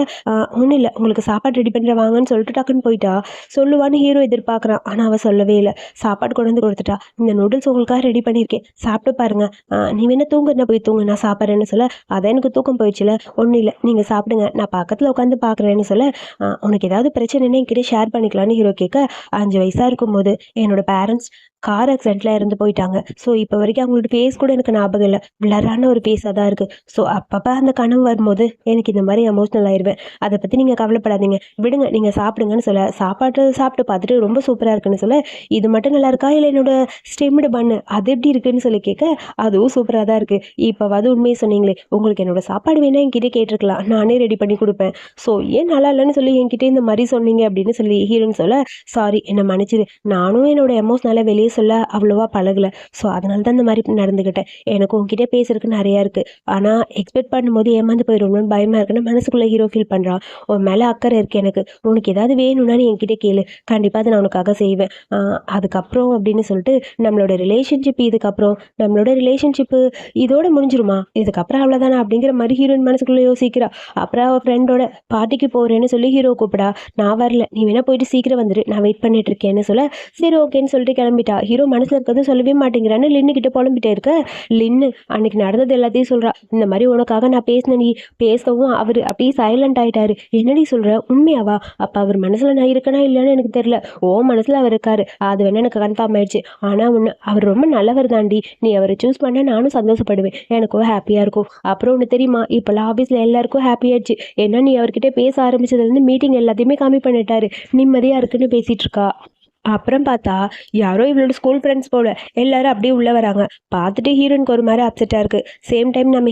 ஒன்றும் இல்லை, உங்களுக்கு சாப்பாடு ரெடி பண்ணுற வாங்கன்னு சொல்லிட்டு டக்குன்னு போயிட்டா. சொல்லுவான்னு ஹீரோ எதிர்பார்க்குறான், ஆனால் அவள் சொல்லவே இல்லை. சாப்பாடு கொண்டு வந்து கொடுத்துட்டா. இந்த நூடுல்ஸ் உங்களுக்காக ரெடி பண்ணியிருக்கேன், சாப்பிட்டு பாருங்க. நீ வேணா தூங்குனா போய் தூங்கு, நான் சாப்பிட்றேன்னு சொல்ல அதான் எனக்கு தூக்கம் போயிடுச்சுல, ஒன்றும் இல்லை நீங்கள் சாப்பிடுங்க, நான் பக்கத்தில் உட்காந்து பார்க்குறேன்னு சொல்ல உனக்கு ஏதாவது பிரச்சனைன்னு என்கிட்ட ஷேர் பண்ணிக்கலான்னு ஹீரோ கேட்க 5 வயசாக இருக்கும்போது என்னோட பேரண்ட்ஸ் கார் ஆக்சிடெண்ட்டில் இறந்து போயிட்டாங்க. ஸோ இப்போ வரைக்கும் அவங்களோட ஃபேஸ் கூட எனக்கு ஞாபகம் இல்லை, பிளரான ஒரு ஃபேஸாக தான் இருக்குது. ஸோ அப்பப்போ அந்த கனவு வரும்போது எனக்கு இந்த மாதிரி எமோஷ்னல் ஆயிடுவேன். அதை பற்றி நீங்கள் கவலைப்படாதீங்க, விடுங்க நீங்கள் சாப்பிடுங்கன்னு சொல்ல சாப்பாட்டு சாப்பிட்டு பார்த்துட்டு ரொம்ப சூப்பராக இருக்குன்னு சொல்ல இது மட்டும் நல்லா இருக்கா இல்லை என்னோட ஸ்டெம்டு பண்ணு அது எப்படி இருக்குன்னு சொல்லி கேட்க அதுவும் சூப்பராக தான் இருக்குது. இப்போவாது உண்மையை சொன்னீங்களே, உங்களுக்கு என்னோட சாப்பாடு வேணால் என்கிட்ட கேட்டிருக்கலாம், நானே ரெடி பண்ணி கொடுப்பேன். ஸோ ஏன் நல்லா இல்லைன்னு சொல்லி என்கிட்ட இந்த மாதிரி சொன்னீங்க அப்படின்னு சொல்லி ஹீரோன்னு சொல்ல சாரி என்னை மன்னிச்சிரு, நானும் என்னோட எமோஷ்னலாக வெளியே சொல்ல அவ்வளோவா பழகலை. ஸோ அதனால தான் இந்த மாதிரி நடந்துக்கிட்டேன். எனக்கு உன்கிட்ட பேசுறதுக்கு நிறையா இருக்குது. ஆனால் எக்ஸ்பெக்ட் பண்ணும்போது ஏமாந்து போயிடும்னு பயமாக இருக்குன்னு மனசுக்குள்ளே ஹீரோ ஃபீல் பண்ணுறான். உன் மேலே அக்கறை இருக்குது எனக்கு. உனக்கு ஏதாவது வேணும்னா நீ என்கிட்ட கேளு, கண்டிப்பாக அதை நான் உனக்காக செய்வேன். அதுக்கப்புறம் அப்படின்னு சொல்லிட்டு நம்மளோட ரிலேஷன்ஷிப்பு இதோட முடிஞ்சிருமா, இதுக்கப்புறம் அவ்வளோதானா அப்படிங்கிற மாதிரி ஹீரோயின் மனசுக்குள்ளே யோசிக்கிறா. அப்புறம் அவள் ஃப்ரெண்டோட பார்ட்டிக்கு போகிறேன்னு சொல்லி ஹீரோ கூப்பிடா. நான் வரல, நீ வேணா போயிட்டு சீக்கிரம் வந்துரு, நான் வெயிட் பண்ணிட்டு இருக்கேன்னு சொல்ல சரி ஓகேன்னு சொல்லிட்டு கிளம்பிட்டா. ஹீரோ மனசில் இருக்கிறது சொல்லவே மாட்டேங்கிறான்னு லின்னு கிட்ட புலம்பிட்டே இருக்க. லின்னு அன்னைக்கு நடந்தது எல்லாத்தையும் சொல்கிறா. இந்த மாதிரி உனக்காக நான் பேசினேன், நீ பேசவும் அவர் அப்படியே சைலண்ட் ஆகிட்டாரு. என்னடி சொல்கிற, உண்மையாவா? அப்போ அவர் மனசில் நான் இருக்கனா இல்லைன்னு எனக்கு தெரியல. ஓ மனசில் அவர் இருக்காரு, அது வேணா எனக்கு கன்ஃபார்ம் ஆயிடுச்சு. ஆனால் ஒன்று, அவர் ரொம்ப நல்லவர் தாண்டி. நீ அவரை சூஸ் பண்ண நானும் சந்தோஷப்படுவேன், எனக்கும் ஹாப்பியாக இருக்கும். அப்புறம் ஒன்று தெரியுமா, இப்போல்லாம் ஆஃபீஸில் எல்லாருக்கும் ஹாப்பி ஆயிடுச்சு. ஏன்னா நீ அவர்கிட்ட பேச ஆரம்பிச்சதுலேருந்து மீட்டிங் எல்லாத்தையுமே கம்மி பண்ணிட்டாரு, நிம்மதியாக இருக்குன்னு பேசிகிட்டு இருக்கா. அப்புறம் பார்த்தா யாரோ இவளோட ஸ்கூல் ஃப்ரெண்ட்ஸ் போல எல்லாரும் அப்படியே உள்ளே வராங்க. பார்த்துட்டு ஹீரோயினுக்கு ஒரு மாதிரி அப்செட்டாக இருக்குது. சேம் டைம் நம்ம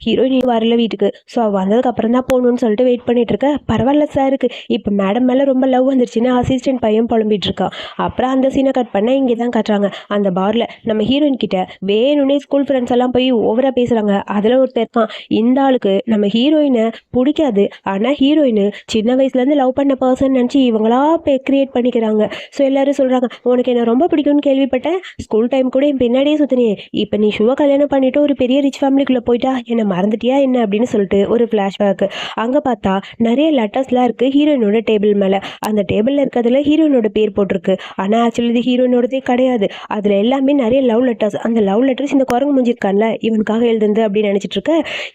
ஹீரோயின் வரல வீட்டுக்கு. ஸோ வந்ததுக்கு அப்புறம் தான் போகணுன்னு சொல்லிட்டு வெயிட் பண்ணிட்டு இருக்க. பரவாயில்ல சாருக்கு இப்போ மேடம் மேலே ரொம்ப லவ் வந்துருச்சுன்னு அசிஸ்டன்ட் பையன் புலம்பிட்டு இருக்கான். அப்புறம் அந்த சீனை கட் பண்ண இங்கே தான் காட்டுறாங்க. அந்த பாரில் நம்ம ஹீரோயின் கிட்ட வேணும்னே ஸ்கூல் ஃப்ரெண்ட்ஸ் எல்லாம் போய் ஓவராக பேசுகிறாங்க. அதில் ஒருத்தர் இருக்கான். இந்த ஆளுக்கு நம்ம ஹீரோயினை பிடிக்காது, ஆனால் ஹீரோயின் சின்ன வயசுலேருந்து லவ் பண்ண பர்சன் நினச்சி இவங்களா கிரியேட் பண்ணிக்கிறாங்க. ஸோ எல்லாரும் சொல்கிறாங்க, உனக்கு என்ன ரொம்ப பிடிக்கும்னு கேள்விப்பட்டேன், ஸ்கூல் டைம் கூட என் பின்னாடியே சுற்றினியே, இப்போ நீ ஷுவை கல்யாணம் பண்ணிவிட்டு ஒரு பெரிய ரிச் ஃபேமிலிக்குள்ளே போயிட்டா என்னை மறந்துட்டியா என்ன அப்படின்னு சொல்லிட்டு ஒரு ஃப்ளாஷ்பேக்கு. அங்கே பார்த்தா நிறைய லெட்டர்ஸ்லாம் இருக்குது ஹீரோயினோட டேபிள் மேலே. அந்த டேபிளில் இருக்கிறதுல ஹீரோயினோட பேர் போட்டிருக்கு. ஆனால் ஆக்சுவலி இது ஹீரோயினோடதே கிடையாது. அதில் எல்லாமே நிறைய லவ் லெட்டர்ஸ். அந்த லவ் லெட்டர்ஸ் இந்த குரங்கு முடிஞ்சிருக்கான்ல இவனுக்காக எழுதுந்து அப்படின்னு நினச்சிட்டு இருக்க.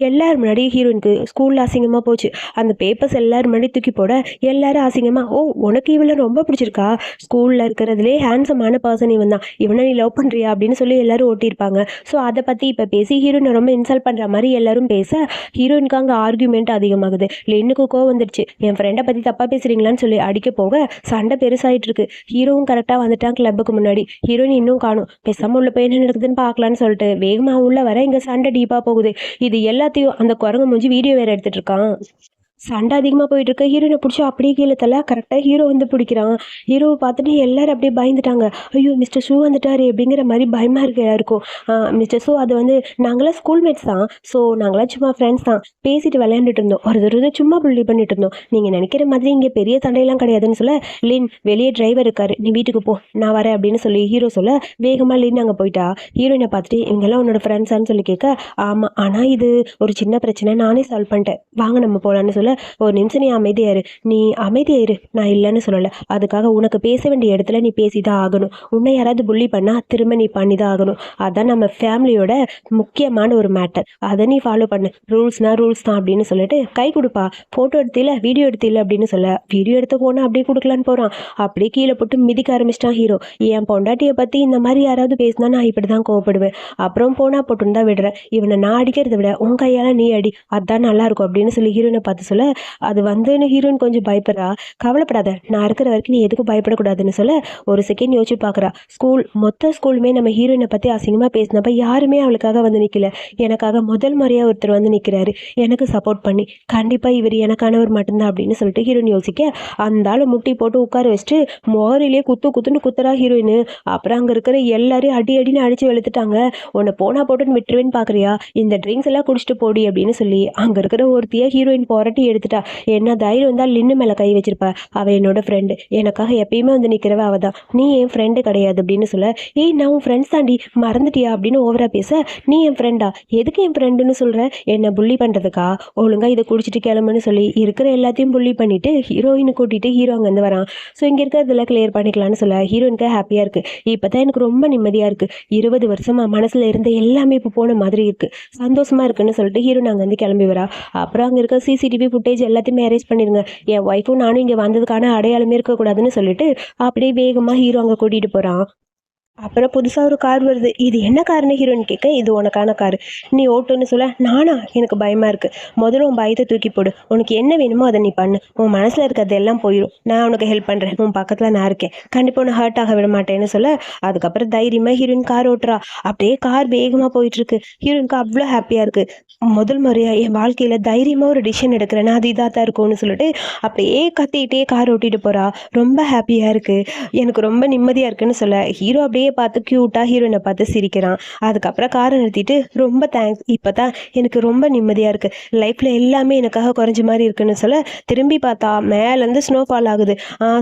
எல்லாரும் முன்னாடி ஹீரோயினுக்கு ஸ்கூலில் அசிங்கமாக போச்சு. அந்த பேப்பர்ஸ் எல்லாரும் முன்னாடி தூக்கி போட எல்லாரும் அசிங்கமாக, ஓ உனக்கு இவளை ரொம்ப பிடிச்சிருக்கா, ஸ்கூலில் இருக்கிறதுலே ஹேண்ட்ஸமான பர்சன் இவன் தான், இவனை நீ லவ் பண்ணுறியா அப்படின்னு சொல்லி எல்லாரும் ஓட்டியிருப்பாங்க. ஸோ அதை பற்றி இப்போ பேசி ஹீரோயினை ரொம்ப இன்சல்ட் பண்ணுற மாதிரி எல்லாரும் பேச ஹீரோயினுக்கு அங்கே ஆர்கியூமெண்ட் அதிகமாகுது. லின்னுக்கு கோவம் வந்துடுச்சு. என் ஃப்ரெண்டை பற்றி தப்பாக பேசுகிறீங்களான்னு சொல்லி அடிக்க போக சண்டை பெருசாகிட்டு இருக்கு. ஹீரோவும் கரெக்டாக வந்துட்டான் கிளப்புக்கு முன்னாடி. ஹீரோயின் இன்னும் காணும். பேசாமல் உள்ள போய் என்ன நடக்குதுன்னு பார்க்கலான்னு சொல்லிட்டு வேகமாக உள்ள வர இங்கே சண்டை டீப்பாக போகுது. இது எல்லாத்தையும் அந்த குரங்கு முடிஞ்சு வீடியோ வேறு எடுத்துகிட்டு இருக்கான். சண்டை அதிகமாக போயிட்டு இருக்க. ஹீரோயினை பிடிச்சி அப்படியே கீழே தள்ள கரெக்டாக ஹீரோ வந்து பிடிக்கிறான். ஹீரோவை பார்த்துட்டு எல்லாரும் அப்படியே பயந்துட்டாங்க. ஐயோ மிஸ்டர் ஷூ வந்துட்டாரு அப்படிங்கிற மாதிரி பயமாக இருக்கு எல்லாருக்கும். மிஸ்டர் ஷூ அது வந்து நாங்களாம் ஸ்கூல்மேட்ஸ் தான், ஸோ நாங்களாம் சும்மா ஃப்ரெண்ட்ஸ் தான், பேசிட்டு விளையாண்டுட்டு இருந்தோம், ஒரு சும்மா புள்ளி பண்ணிட்டு இருந்தோம், நீங்கள் நினைக்கிற மாதிரி இங்கே பெரிய சண்டையெல்லாம் கிடையாதுன்னு சொல்ல லின் வெளியே டிரைவர் இருக்காரு, நீ வீட்டுக்கு போ நான் வரேன் அப்படின்னு சொல்லி ஹீரோ சொல்ல வேகமாக லின் அங்கே போயிட்டா. ஹீரோயினை பார்த்துட்டு இவங்கெல்லாம் உன்னோட ஃப்ரெண்ட்ஸான்னு சொல்லி கேட்க ஆமாம், ஆனால் இது ஒரு சின்ன பிரச்சனை, நானே சால்வ் பண்ணிட்டேன், வாங்க நம்ம போகலான்னு சொல்ல ஒரு நிமிஷம் நீ அமைதியாயிரு, நீ அமைதியாயிரு, நான் இல்லைன்னு சொல்லலை, அதுக்காக உனக்கு பேச வேண்டிய இடத்துல நீ பேசி தான் ஆகணும், உன்னை யாராவது புள்ளி பண்ணால் திரும்ப நீ பண்ணி தான் ஆகணும், அதான் நம்ம ஃபேமிலியோட முக்கியமான ஒரு மேட்டர், அதை நீ ஃபாலோ பண்ணு, ரூல்ஸ்னா ரூல்ஸ் தான் அப்படின்னு சொல்லிட்டு கை கொடுப்பா. ஃபோட்டோ எடுத்தில வீடியோ எடுத்தில அப்படின்னு சொல்ல வீடியோ எடுத்த போனால் அப்படியே கொடுக்கலான்னு போகிறான். அப்படியே கீழே போட்டு மிதிக்க ஆரம்பிச்சிட்டான் ஹீரோ. என் பொண்டாட்டியை பற்றி இந்த மாதிரி யாராவது பேசினா நான் இப்படி தான் கோவப்படுவேன், அப்புறம் போனால் போட்டுன்னு தான் விடுறேன், இவனை நான் அடிக்கிறத விட உன் கையால் நீ அடி, அதான் நல்லாயிருக்கும் அப்படின்னு சொல்லி ஹீரோனை பார்த்து சொல்ல அது வந்துன்னு ஹீரோயின் கொஞ்சம் பயப்படுறா. கவலைப்படாத, நான் இருக்கிற வரைக்கும் நீ எதுக்கும் பயப்படக்கூடாதுன்னு சொல்ல ஒரு செகண்ட் யோசிச்சு பார்க்குறா. மொத்த ஸ்கூலுமே நம்ம ஹீரோயினை பற்றி அசிங்கமாக பேசினப்ப யாருமே அவளுக்காக வந்து நிற்கல, எனக்காக முதல் முறையாக ஒருத்தர் வந்து நிற்கிறாரு, எனக்கு சப்போர்ட் பண்ணி, கண்டிப்பாக இவர் எனக்கானவர் மட்டும்தான் அப்படின்னு சொல்லிட்டு ஹீரோயின் யோசிக்க அந்த ஆளை முட்டி போட்டு உட்கார வச்சுட்டு மோரிலே குத்துன்னு குத்துறா ஹீரோயின். அப்புறம் அங்கே இருக்கிற எல்லாரையும் அடின்னு அடித்து வெளுத்துட்டாங்க. உன்னை போனா போட்டுன்னு விட்டுருவேன்னு பார்க்குறியா, இந்த ட்ரிங்க்ஸ் எல்லாம் குடிச்சிட்டு போடி அப்படின்னு சொல்லி அங்கே இருக்கிற ஒருத்தியை ஹீரோயின் போராட்டி எடுத்துட்டா. என்ன தைரியம் வந்தால் லின்னு மேலே கை வச்சிருப்பா, அவள் என்னோட ஃப்ரெண்டு, எனக்காக எப்பயுமே வந்து நிற்கிறவ அவள் தான், நீ என் ஃப்ரெண்டு கிடையாது அப்படின்னு சொல்ல ஏய் நான் உன் ஃப்ரெண்ட்ஸ் தாண்டி மறந்துட்டியா அப்படின்னு ஓவரா பேச நீ என் ஃப்ரெண்டா, எதுக்கு என் ஃப்ரெண்டுன்னு சொல்கிற, என்னை புள்ளி பண்ணுறதுக்கா, ஒழுங்காக இதை குடிச்சிட்டு கிளம்புன்னு சொல்லி இருக்கிற எல்லாத்தையும் புள்ளி பண்ணிவிட்டு ஹீரோயினை கூட்டிகிட்டு ஹீரோ அங்கேருந்து வரான். ஸோ இங்கே இருக்கிறதெல்லாம் கிளியர் பண்ணிக்கலான்னு சொல்ல ஹீரோயினுக்கு ஹாப்பியாக இருக்குது. இப்போ தான் எனக்கு ரொம்ப நிம்மதியாக இருக்குது, 20 வருஷமாக மனசில் இருந்த எல்லாமே இப்போ போன மாதிரி இருக்குது, சந்தோஷமாக இருக்குன்னு சொல்லிட்டு ஹீரோயின் அங்கேருந்து கிளம்பி வரா. அப்புறம் அங்கே இருக்க சிசிடிவி ஃபுட்டேஜ் எல்லாத்தையுமே அரேஞ்ச் பண்ணிடுங்க, என் ஒய்ஃபும் நானும் இங்கே வந்ததுக்கான அடையாளமே இருக்கக்கூடாதுன்னு சொல்லிட்டு அப்படியே வேகமாக ஹீரோ அங்கே கூட்டிகிட்டு போகிறான். அப்புறம் புதுசாக ஒரு கார் வருது, இது என்ன காருன்னு ஹீரோயின் கேட்க இது உனக்கான காரு, நீ ஓட்டுன்னு சொல்ல நானா, எனக்கு பயமாக இருக்குது, முதல்ல உன் பயத்தை தூக்கி போடு, உனக்கு என்ன வேணுமோ அதை நீ பண்ணு, உன் மனசில் இருக்கிறது எல்லாம் போயிடும், நான் உனக்கு ஹெல்ப் பண்ணுறேன், உன் பக்கத்தில் நான் இருக்கேன், கண்டிப்பாக உன்னை ஹர்ட் ஆக விட மாட்டேன்னு சொல்ல அதுக்கப்புறம் தைரியமாக ஹீரோயின் கார் ஓட்டுறா. அப்படியே கார் வேகமாக போயிட்டுருக்கு. ஹீரோயினுக்கு அவ்வளோ ஹாப்பியாக இருக்குது, முதல் முறையாக என் வாழ்க்கையில் தைரியமாக ஒரு டிசிஷன் எடுக்கிறேன்னா அது இதாக தான் இருக்கும்னு சொல்லிட்டு அப்படியே கத்திக்கிட்டே கார் ஓட்டிகிட்டு போகிறா. ரொம்ப ஹாப்பியாக இருக்குது, எனக்கு ரொம்ப நிம்மதியாக இருக்குன்னு சொல்ல ஹீரோ அப்படியே ஹீரோயினையே பார்த்து க்யூட்டாக ஹீரோயினை பார்த்து சிரிக்கிறான். அதுக்கப்புறம் காரை நிறுத்திட்டு ரொம்ப தேங்க்ஸ், இப்போ தான் எனக்கு ரொம்ப நிம்மதியாக இருக்குது, லைஃப்பில் எல்லாமே எனக்காக குறைஞ்ச மாதிரி இருக்குன்னு சொல்ல திரும்பி பார்த்தா மேலேருந்து ஸ்னோஃபால் ஆகுது.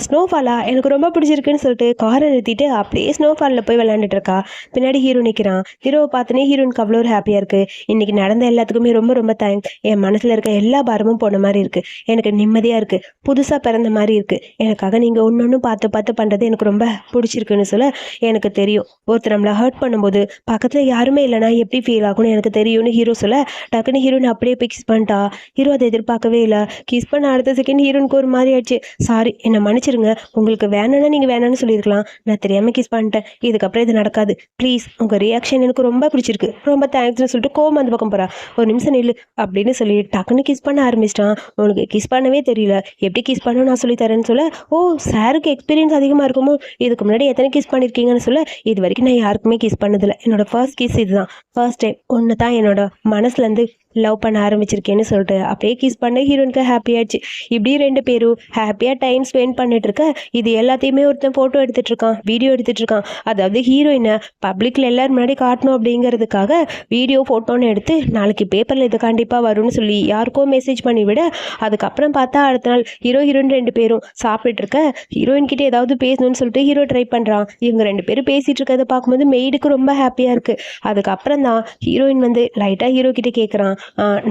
ஸ்னோஃபாலா எனக்கு ரொம்ப பிடிச்சிருக்குன்னு சொல்லிட்டு காரை நிறுத்திட்டு அப்படியே ஸ்னோஃபாலில் போய் விளையாண்டுட்டு இருக்கா. பின்னாடி ஹீரோ நிற்கிறான். ஹீரோவை பார்த்தோன்னே ஹீரோனுக்கு அவ்வளோ ஒரு ஹாப்பியாக இருக்குது. இன்றைக்கி நடந்த எல்லாத்துக்குமே ரொம்ப ரொம்ப தேங்க்ஸ், என் மனசில் இருக்க எல்லா பாரமும் போன மாதிரி இருக்குது, எனக்கு நிம்மதியாக இருக்குது, புதுசாக பிறந்த மாதிரி இருக்குது, எனக்காக நீங்கள் ஒன்று பார்த்து பார்த்து பண்ணுறது எனக்கு ரொம்ப பிடிச்சிருக்குன்னு சொல்ல எனக்கு தெரியும் ஒருத்தர் நம்மளை ஹர்ட் பண்ணும்போது பக்கத்தில் யாருமே இல்லைனா எப்படி ஃபீல் ஆகும்னு எனக்கு தெரியும்னு ஹீரோ சொல்ல டக்குன்னு ஹீரோயின் அப்படியே போய் கிஸ் பண்ணிட்டா. ஹீரோ அதை எதிர்பார்க்கவே இல்லை. கிஸ் பண்ண அடுத்த செகண்ட் ஹீரோனுக்கு ஒரு மாதிரி ஆயிடுச்சு. சாரி, என்னை மன்னிச்சிருங்க, உங்களுக்கு வேணும்னா நீங்கள் வேணும்னு சொல்லியிருக்கலாம், நான் தெரியாமல் கிஸ் பண்ணிட்டேன், இதுக்கப்புறம் இது நடக்காது, ப்ளீஸ் உங்கள் ரியாக்ஷன் எனக்கு ரொம்ப பிடிச்சிருக்கு, ரொம்ப தேங்க்ஸ்னு சொல்லிட்டு கோவம் அந்த பக்கம் போகிறா. ஒரு நிமிஷம் நில்லு அப்படின்னு சொல்லி டக்குன்னு கிஸ் பண்ண ஆரம்பிச்சிட்டான். உனக்கு கிஸ் பண்ணவே தெரியல, எப்படி கிஸ் பண்ணணும் நான் சொல்லி தரேன்னு சொல்ல, ஓ சாருக்கு எக்ஸ்பீரியன்ஸ் அதிகமாக இருக்குமோ, இதுக்கு முன்னாடி எத்தனை கிஸ் பண்ணியிருக்கீங்கன்னு சொல்ல, இது வரைக்கும் நான் யாருக்குமே கிஸ் பண்ணதில்லை, என்னோட ஃபர்ஸ்ட் கிஸ் இதுதான், ஃபர்ஸ்ட் டைம் ஒன்று தான் என்னோட மனசுலேருந்து லவ் பண்ண ஆரம்பிச்சிருக்கேன்னு சொல்லிட்டு அப்படியே கிஸ் பண்ண ஹீரோனுக்கு ஹாப்பி ஆயிடுச்சு. இப்படி ரெண்டு பேரும் ஹாப்பியாக டைம் ஸ்பெண்ட் பண்ணிட்டு இருக்க இது எல்லாத்தையுமே ஒருத்தன் ஃபோட்டோ எடுத்துட்டு இருக்கான், வீடியோ எடுத்துட்டு இருக்கான். அதாவது ஹீரோயினை பப்ளிக்கில் எல்லாரும் முன்னாடி காட்டணும் அப்படிங்கிறதுக்காக வீடியோ ஃபோட்டோன்னு எடுத்து நாளைக்கு பேப்பரில் இது கண்டிப்பாக வரும்னு சொல்லி யாருக்கோ மெசேஜ் பண்ணி விட, அதுக்கப்புறம் பார்த்தா அடுத்த நாள் ஹீரோயின் ரெண்டு பேரும் சாப்பிட்டுட்டு இருக்க ஹீரோயின் கிட்ட ஏதாவது பேசணும்னு சொல்லிட்டு ஹீரோ ட்ரை பண்ணுறான். இவங்க ரெண்டு பேரும் பேசிட்டு இருக்கிறத பார்க்கும்போது மெய்டுக்கு ரொம்ப ஹாப்பியாக இருக்குது. அதுக்கப்புறம் தான் ஹீரோயின் வந்து லைட்டாக ஹீரோ கிட்ட கேட்குறான்,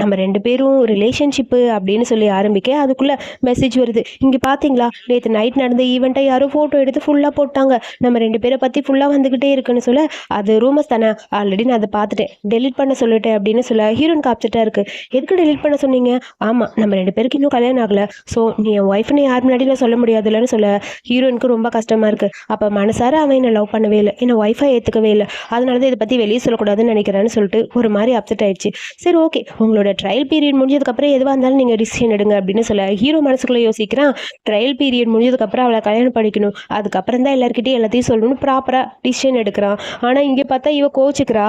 நம்ம ரெண்டு பேரும் ரிலேஷன்ஷிப்பு அப்படின்னு சொல்லி ஆரம்பிக்க அதுக்குள்ளே மெசேஜ் வருது, இங்கே பார்த்தீங்களா நேற்று நைட் நடந்த ஈவெண்ட்டை யாரும் ஃபோட்டோ எடுத்து ஃபுல்லாக போட்டாங்க, நம்ம ரெண்டு பேரை பற்றி ஃபுல்லாக வந்துக்கிட்டே இருக்குன்னு சொல்ல, அது ரூமர்ஸ் தானே, ஆல்ரெடி நான் அதை பார்த்துட்டேன், டெலிட் பண்ண சொல்லிட்டேன் அப்படின்னு சொல்ல ஹீரோனுக்கு அப்செட்டாக இருக்குது. எதுக்கு டெலிட் பண்ண சொன்னீங்க? ஆமாம், நம்ம ரெண்டு பேருக்கு இன்னும் கல்யாணம் ஆகலை, ஸோ நீ என் ஒய்ஃப்னு யார் முன்னாடி நான் சொல்ல முடியாதுல்லன்னு சொல்ல ஹீரோனுக்கு ரொம்ப கஷ்டமாக இருக்குது. அப்போ மனசார அவன் என்னை லவ் பண்ணவே இல்லை, என்னை ஒய்ஃபாக ஏற்றுக்கவே இல்லை, அதனால தான் இதை பற்றி வெளியே சொல்லக்கூடாதுன்னு நினைக்கிறேன்னு சொல்லிட்டு ஒரு மாதிரி அப்செட் ஆயிடுச்சு. சரி ஓகே, உங்களோட ட்ரையல் பீரியட் முடிஞ்சதுக்கப்புறம் எதுவாக இருந்தாலும் நீங்கள் டிசிஷன் எடுங்க அப்படின்னு சொல்ல ஹீரோ மனசுக்குள்ளே யோசிக்கிறான். ட்ரையல் பீரியட் முடிஞ்சதுக்கப்புறம் அவளை கல்யாணம் பண்ணிக்கணும், அதுக்கப்புறம் தான் எல்லாருக்கிட்டையும் எல்லாத்தையும் சொல்லணும்னு ப்ராப்பராக டிசிஷன் எடுக்கிறான். ஆனால் இங்கே பார்த்தா இவ கோச்சுக்கிறா.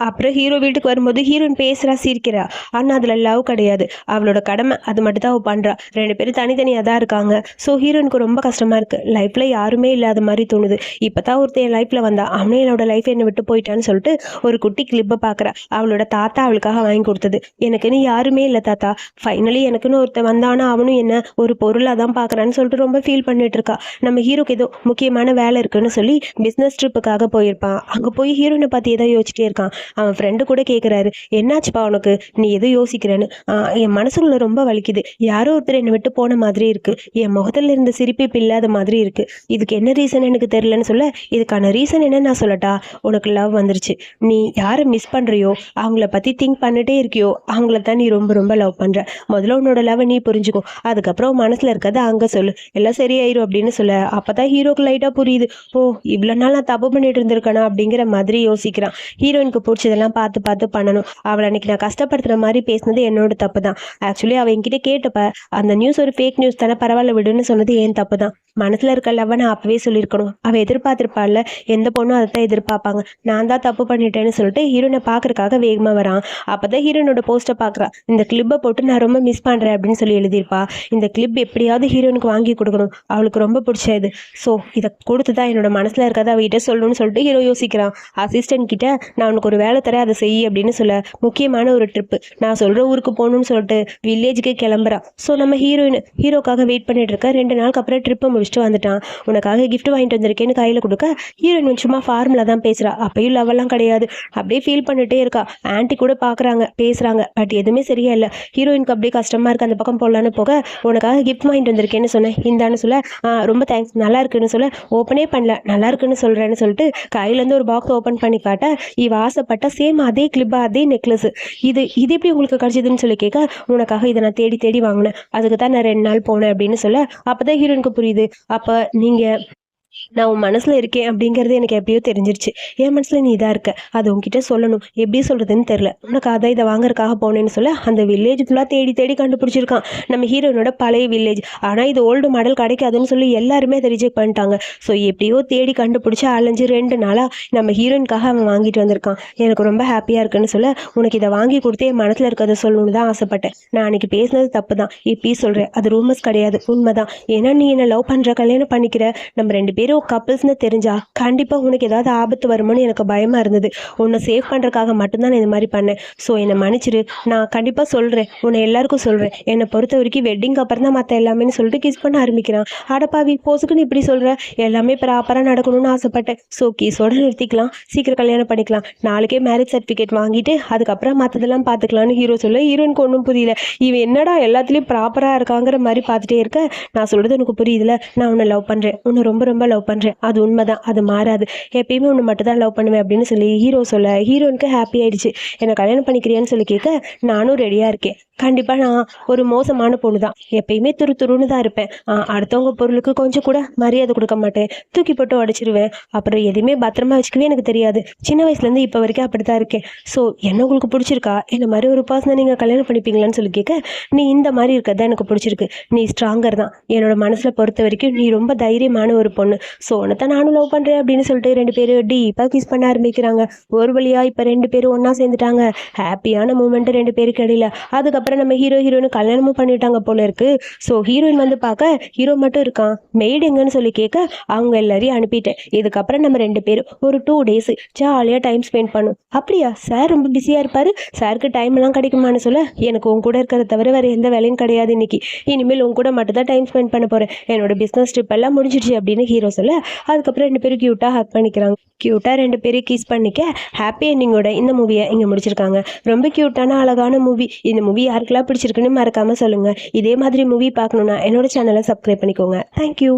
அப்புறம் ஹீரோ வீட்டுக்கு வரும்போது ஹீரோயின் பேசுகிறா, சிரிக்கிறா, ஆனால் அதில் லவ் கிடையாது, அவளோட கடமை அது மட்டும் தான் அவள் பண்ணுறா. ரெண்டு பேரும் தனித்தனியாக தான் இருக்காங்க. ஸோ ஹீரோனுக்கு ரொம்ப கஷ்டமாக இருக்குது, லைஃப்பில் யாருமே இல்லாத மாதிரி தோணுது. இப்போ தான் ஒருத்தர் என் லைஃப்பில் வந்தா, அவனே என்னோட லைஃப் என்னை விட்டு போயிட்டான்னு சொல்லிட்டு ஒரு குட்டி கிளிப்பை பார்க்குறா. அவளோட தாத்தா அவளுக்காக வாங்கி கொடுத்தது, எனக்குன்னு யாருமே இல்லை தாத்தா, ஃபைனலி எனக்குன்னு ஒருத்தர் வந்தானா அவனும் என்ன ஒரு பொருளாக தான் பார்க்குறான்னு சொல்லிட்டு ரொம்ப ஃபீல் பண்ணிட்டு இருக்கா. நம்ம ஹீரோக்கு ஏதோ முக்கியமான வேலை இருக்குன்னு சொல்லி பிஸ்னஸ் ட்ரிப்புக்காக போயிருப்பான். அங்கே போய் ஹீரோனை பார்த்து ஏதோ யோசிச்சிட்டே இருக்கான். அவன் ஃப்ரெண்டு கூட கேட்குறாரு, என்னாச்சுப்பா உனக்கு, நீ எதோ யோசிக்கிறேன்னு. என் மனசுக்குள்ள ரொம்ப வலிக்குது, யாரோ ஒருத்தர் என்னை விட்டு போன மாதிரி இருக்கு, என் முகத்துல இருந்த சிரிப்பு இப்போ இல்லாத மாதிரி இருக்கு, இதுக்கு என்ன ரீசன் எனக்கு தெரியலன்னு சொல்ல, இதுக்கான ரீசன் என்ன நான் சொல்லட்டா, உனக்கு லவ் வந்துருச்சு, நீ யாரை மிஸ் பண்ணுறியோ அவங்கள பற்றி திங்க் பண்ணிட்டே இருக்கியோ அவங்கள தான் நீ ரொம்ப ரொம்ப லவ் பண்ணுற, முதல்ல உன்னோட லவ்வை நீ புரிஞ்சுக்கோ, அதுக்கப்புறம் மனசில் இருக்கிறத அங்கே சொல்லு, எல்லாம் சரியாயிரும் அப்படின்னு சொல்ல, அப்போ தான் ஹீரோக்கு லைட்டாக புரியுது, ஓ இவ்வளோ நாள் நான் தப்பு பண்ணிட்டு இருந்திருக்கேனா அப்படிங்கிற மாதிரி யோசிக்கிறான். ஹீரோயினுக்கு பிடிச்சதெல்லாம் பார்த்து பார்த்து பண்ணணும், அவளை அன்னைக்கு நான் கஷ்டப்படுத்துகிற மாதிரி பேசினது என்னோட தப்பு தான், ஆக்சுவலி அவள் என்கிட்ட கேட்டப்ப அந்த நியூஸ் ஒரு ஃபேக் நியூஸ் தானே, பரவாயில்ல விடுன்னு சொன்னது ஏன் தப்பு தான், மனசில் இருக்க லவ்வை நான் அப்பவே சொல்லியிருக்கணும், அவள் எதிர்பார்த்துருப்பாள்ல, எந்த பொண்ணும் அதை தான் எதிர்பார்ப்பாங்க, நான் தான் தப்பு பண்ணிட்டேன்னு சொல்லிட்டு ஹீரோனை பார்க்கறக்காக வேகமாக வரான். அப்போ தான் ஹீரோனோட போஸ்ட்டை பார்க்குறான். இந்த கிளிப்பை போட்டு நான் ரொம்ப மிஸ் பண்ணுறேன் அப்படின்னு சொல்லி எழுதியிருப்பா. இந்த கிளிப் எப்படியாவது ஹீரோனுக்கு வாங்கி கொடுக்கணும், அவளுக்கு ரொம்ப பிடிச்சது, ஸோ இதை கொடுத்து தான் என்னோட மனசில் இருக்கிறத அவகிட்ட சொல்லணும்னு சொல்லிட்டு ஹீரோ யோசிக்கிறான். அசிஸ்டன்ட் கிட்ட நான் உனக்கு ஒரு வேலை தரேன், அதை செய் அப்படின்னு சொல்ல, முக்கியமான ஒரு ட்ரிப்பு, நான் சொல்கிற ஊருக்கு போகணும்னு சொல்லிட்டு வில்லேஜுக்கு கிளம்புறான். ஸோ நம்ம ஹீரோக்காக வெயிட் பண்ணிட்டு இருக்க. 2 நாளுக்கு அப்புறம் ட்ரிப்பை முடிச்சுட்டு வந்துட்டான். உனக்காக கிஃப்ட் வாங்கிட்டு வந்திருக்கேன்னு கையில் கொடுக்க ஹீரோயின் சும்மா ஃபார்முலா தான் பேசுகிறா, அப்பயும் லவ்வெல்லாம் கிடையாது, அப்படியே ஃபீல் பண்ணிட்டே இருக்கா. ஆன்ட்டி கூட பார்க்குறாங்க, பேசுகிறாங்க, பட் எதுவுமே சரியா இல்லை. ஹீரோயினுக்கு அப்படியே கஷ்டமாக இருக்குது. அந்த பக்கம் போகலான்னு போக, உனக்காக கிஃப்ட் வாங்கிட்டு வந்திருக்கேன்னு சொன்னேன், இந்தான்னு சொல்ல, ரொம்ப தேங்க்ஸ், நல்லா இருக்குன்னு சொல்ல, ஓப்பனே பண்ணல, நல்லா இருக்குன்னு சொல்கிறேன்னு சொல்லிட்டு கையிலேருந்து ஒரு பாக்ஸ் ஓப்பன் பண்ணி காட்ட, இவ ஆசைப்பட்ட சேம் அதே கிளிப்பா அதே நெக்லஸ், இது எப்படி உங்களுக்கு கிடைச்சதுன்னு சொல்லி கேட்க, உனக்காக இதை நான் தேடி தேடி வாங்கினேன், அதுக்கு தான் நான் 2 நாள் போனேன் அப்படின்னு சொல்ல, அப்போ தான் ஹீரோனுக்கு புரியுது, அப்போ நீங்கள் நான் உன் மனசில் இருக்கேன் அப்படிங்கிறது எனக்கு எப்படியோ தெரிஞ்சிருச்சு, என் மனசில் நீ இதாக இருக்க, அது உங்ககிட்ட சொல்லணும், எப்படி சொல்கிறதுன்னு தெரில, உனக்கு அதை இதை வாங்குறதுக்காக போனேன்னு சொல்ல, அந்த வில்லேஜ் ஃபுல்லாக தேடி தேடி கண்டுபிடிச்சிருக்கான் நம்ம ஹீரோனோட பழைய வில்லேஜ். ஆனால் இது ஓல்டு மாடல் கிடைக்காதுன்னு சொல்லி எல்லாருமே அதை ரிஜெக்ட் பண்ணிட்டாங்க. ஸோ எப்படியோ தேடி கண்டுபிடிச்சி அலைஞ்சு 2 நாளாக நம்ம ஹீரோயினுக்காக அவன் வாங்கிட்டு வந்திருக்கான். எனக்கு ரொம்ப ஹாப்பியாக இருக்குன்னு சொல்ல, உனக்கு இதை வாங்கி கொடுத்து என் மனசில் இருக்கிறத சொல்லணும்னு தான் ஆசைப்பட்டேன், நான் அன்றைக்கி பேசினது தப்பு தான், இப்படி சொல்கிறேன், அது ரூமர்ஸ் கிடையாது, உண்மை தான், ஏன்னா நீ என்னை லவ் பண்ணுற, கல்யாணம் பண்ணிக்கிற, நம்ம 2 பேரும் பேரும் கப்பிள்ஸ்னு தெரிஞ்சா கண்டிப்பாக உனக்கு ஏதாவது ஆபத்து வருமோன்னு எனக்கு பயமாக இருந்தது. உன்னை சேவ் பண்ணுறதுக்காக மட்டும்தான் நான் இந்த மாதிரி பண்ணேன். ஸோ என்னை மன்னிச்சிரு. நான் கண்டிப்பாக சொல்கிறேன், உன்னை எல்லாருக்கும் சொல்கிறேன். என்னை பொறுத்த வரைக்கும் வெட்டிங்க்கு அப்புறம் தான் மற்ற எல்லாமேன்னு சொல்லிட்டு கிஸ் பண்ண ஆரம்பிக்கிறான். அடப்பாவி, போசுக்குன்னு இப்படி சொல்கிற? எல்லாமே ப்ராப்பராக நடக்கணும்னு ஆசைப்பட்டேன். ஸோ கிஸோட நிறுத்திக்கலாம், சீக்கிரம் கல்யாணம் பண்ணிக்கலாம், நாளைக்கே மேரேஜ் சர்டிஃபிகேட் வாங்கிட்டு அதுக்கப்புறம் மற்றதெல்லாம் பார்த்துக்கலான்னு ஹீரோ சொல்ல, ஹீரோனுக்கு ஒன்றும் புரியல. இவன் என்னடா எல்லாத்துலேயும் ப்ராப்பராக இருக்காங்கிற மாதிரி பார்த்துட்டே இருக்க, நான் சொல்கிறது உனக்கு புரியுதுல, நான் உன்னை லவ் பண்ணுறேன், உன்னை ரொம்ப ரொம்ப லவ் பண்ணுறேன், அது உண்மைதான், அது மாறாது, எப்பயுமே உன்னை மட்டும் தான் லவ் பண்ணுவேன் அப்படின்னு சொல்லி ஹீரோ சொல்ல, ஹீரோனுக்கு ஹாப்பி ஆயிடுச்சு. என்னை கல்யாணம் பண்ணிக்கிறியான்னு சொல்லி கேட்க, நானும் ரெடியாக இருக்கேன். கண்டிப்பாக நான் ஒரு மோசமான பொண்ணு தான், எப்பயுமே துருன்னு தான் இருப்பேன். அடுத்தவங்க பொருளுக்கு கொஞ்சம் கூட மரியாதை கொடுக்க மாட்டேன், தூக்கி போட்டு உடச்சிருவேன், அப்புறம் எதுவுமே பத்திரமா வச்சுக்கவே எனக்கு தெரியாது. சின்ன வயசுலேருந்து இப்போ வரைக்கும் அப்படி தான் இருக்கேன். ஸோ என்ன உங்களுக்கு பிடிச்சிருக்கா? இந்த மாதிரி ஒரு பர்சனை நீங்கள் கல்யாணம் பண்ணிப்பீங்களான்னு சொல்லி கேட்க, நீ இந்த மாதிரி இருக்கிறது தான் எனக்கு பிடிச்சிருக்கு, நீ ஸ்ட்ராங்கர் தான், என்னோட மனசில் பொறுத்த வரைக்கும் நீ ரொம்ப தைரியமான ஒரு பொண்ணு, ஸோ உன்னை தான் நானும் லவ் பண்ணுறேன் அப்படின்னு சொல்லிட்டு 2 பேரும் டீப்பாக கிஸ் பண்ண ஆரம்பிக்கிறாங்க. ஒரு வழியாக இப்போ 2 பேரும் ஒன்றா சேர்ந்துட்டாங்க. ஹாப்பியான மூமெண்ட் 2 பேருக்கு இடையில. அதுக்கப்புறம் நம்ம ஹீரோயின் கல்யாணமும் பண்ணிட்டாங்க போல இருக்கு. ஸோ ஹீரோயின் வந்து பார்க்க ஹீரோ மட்டும் இருக்கான். மெய்டு எங்கன்னு சொல்லி கேட்க, அவங்க எல்லாரையும் அனுப்பிட்டேன், இதுக்கப்புறம் நம்ம 2 பேரும் ஒரு 2 டேஸ் ஜாலியாக டைம் ஸ்பெண்ட் பண்ணும். அப்படியா சார், ரொம்ப பிஸியாக இருப்பார், சாருக்கு டைம் எல்லாம் கிடைக்குமான்னு சொல்ல, எனக்கு உன் கூட இருக்கிறத தவிர வேறு எந்த வேலையும் கிடையாது இன்னைக்கு, இனிமேல் உன் கூட மட்டும் தான் டைம் ஸ்பெண்ட் பண்ண போகிறேன், என்னோட பிஸ்னஸ் ட்ரிப் எல்லாம் முடிஞ்சிடுச்சு அப்படின்னு ஹீரோ சொல்ல, அதுக்கப்புறம் 2 பேரும் க்யூட்டாக ஹக் பண்ணிக்கிறாங்க. க்யூட்டாக 2 பேரும் கிஸ் பண்ணிக்க ஹாப்பி எண்டிங்கோட இந்த மூவியை இங்கே முடிச்சிருக்காங்க. ரொம்ப க்யூட்டான அழகான மூவி. இந்த மூவி யாருக்கெல்லாம் பிடிச்சிருக்குன்னு மறக்காமல் சொல்லுங்கள். இதே மாதிரி மூவி பார்க்கணுன்னா என்னோட சேனலை சப்ஸ்கிரைப் பண்ணிக்கோங்க. தேங்க்யூ.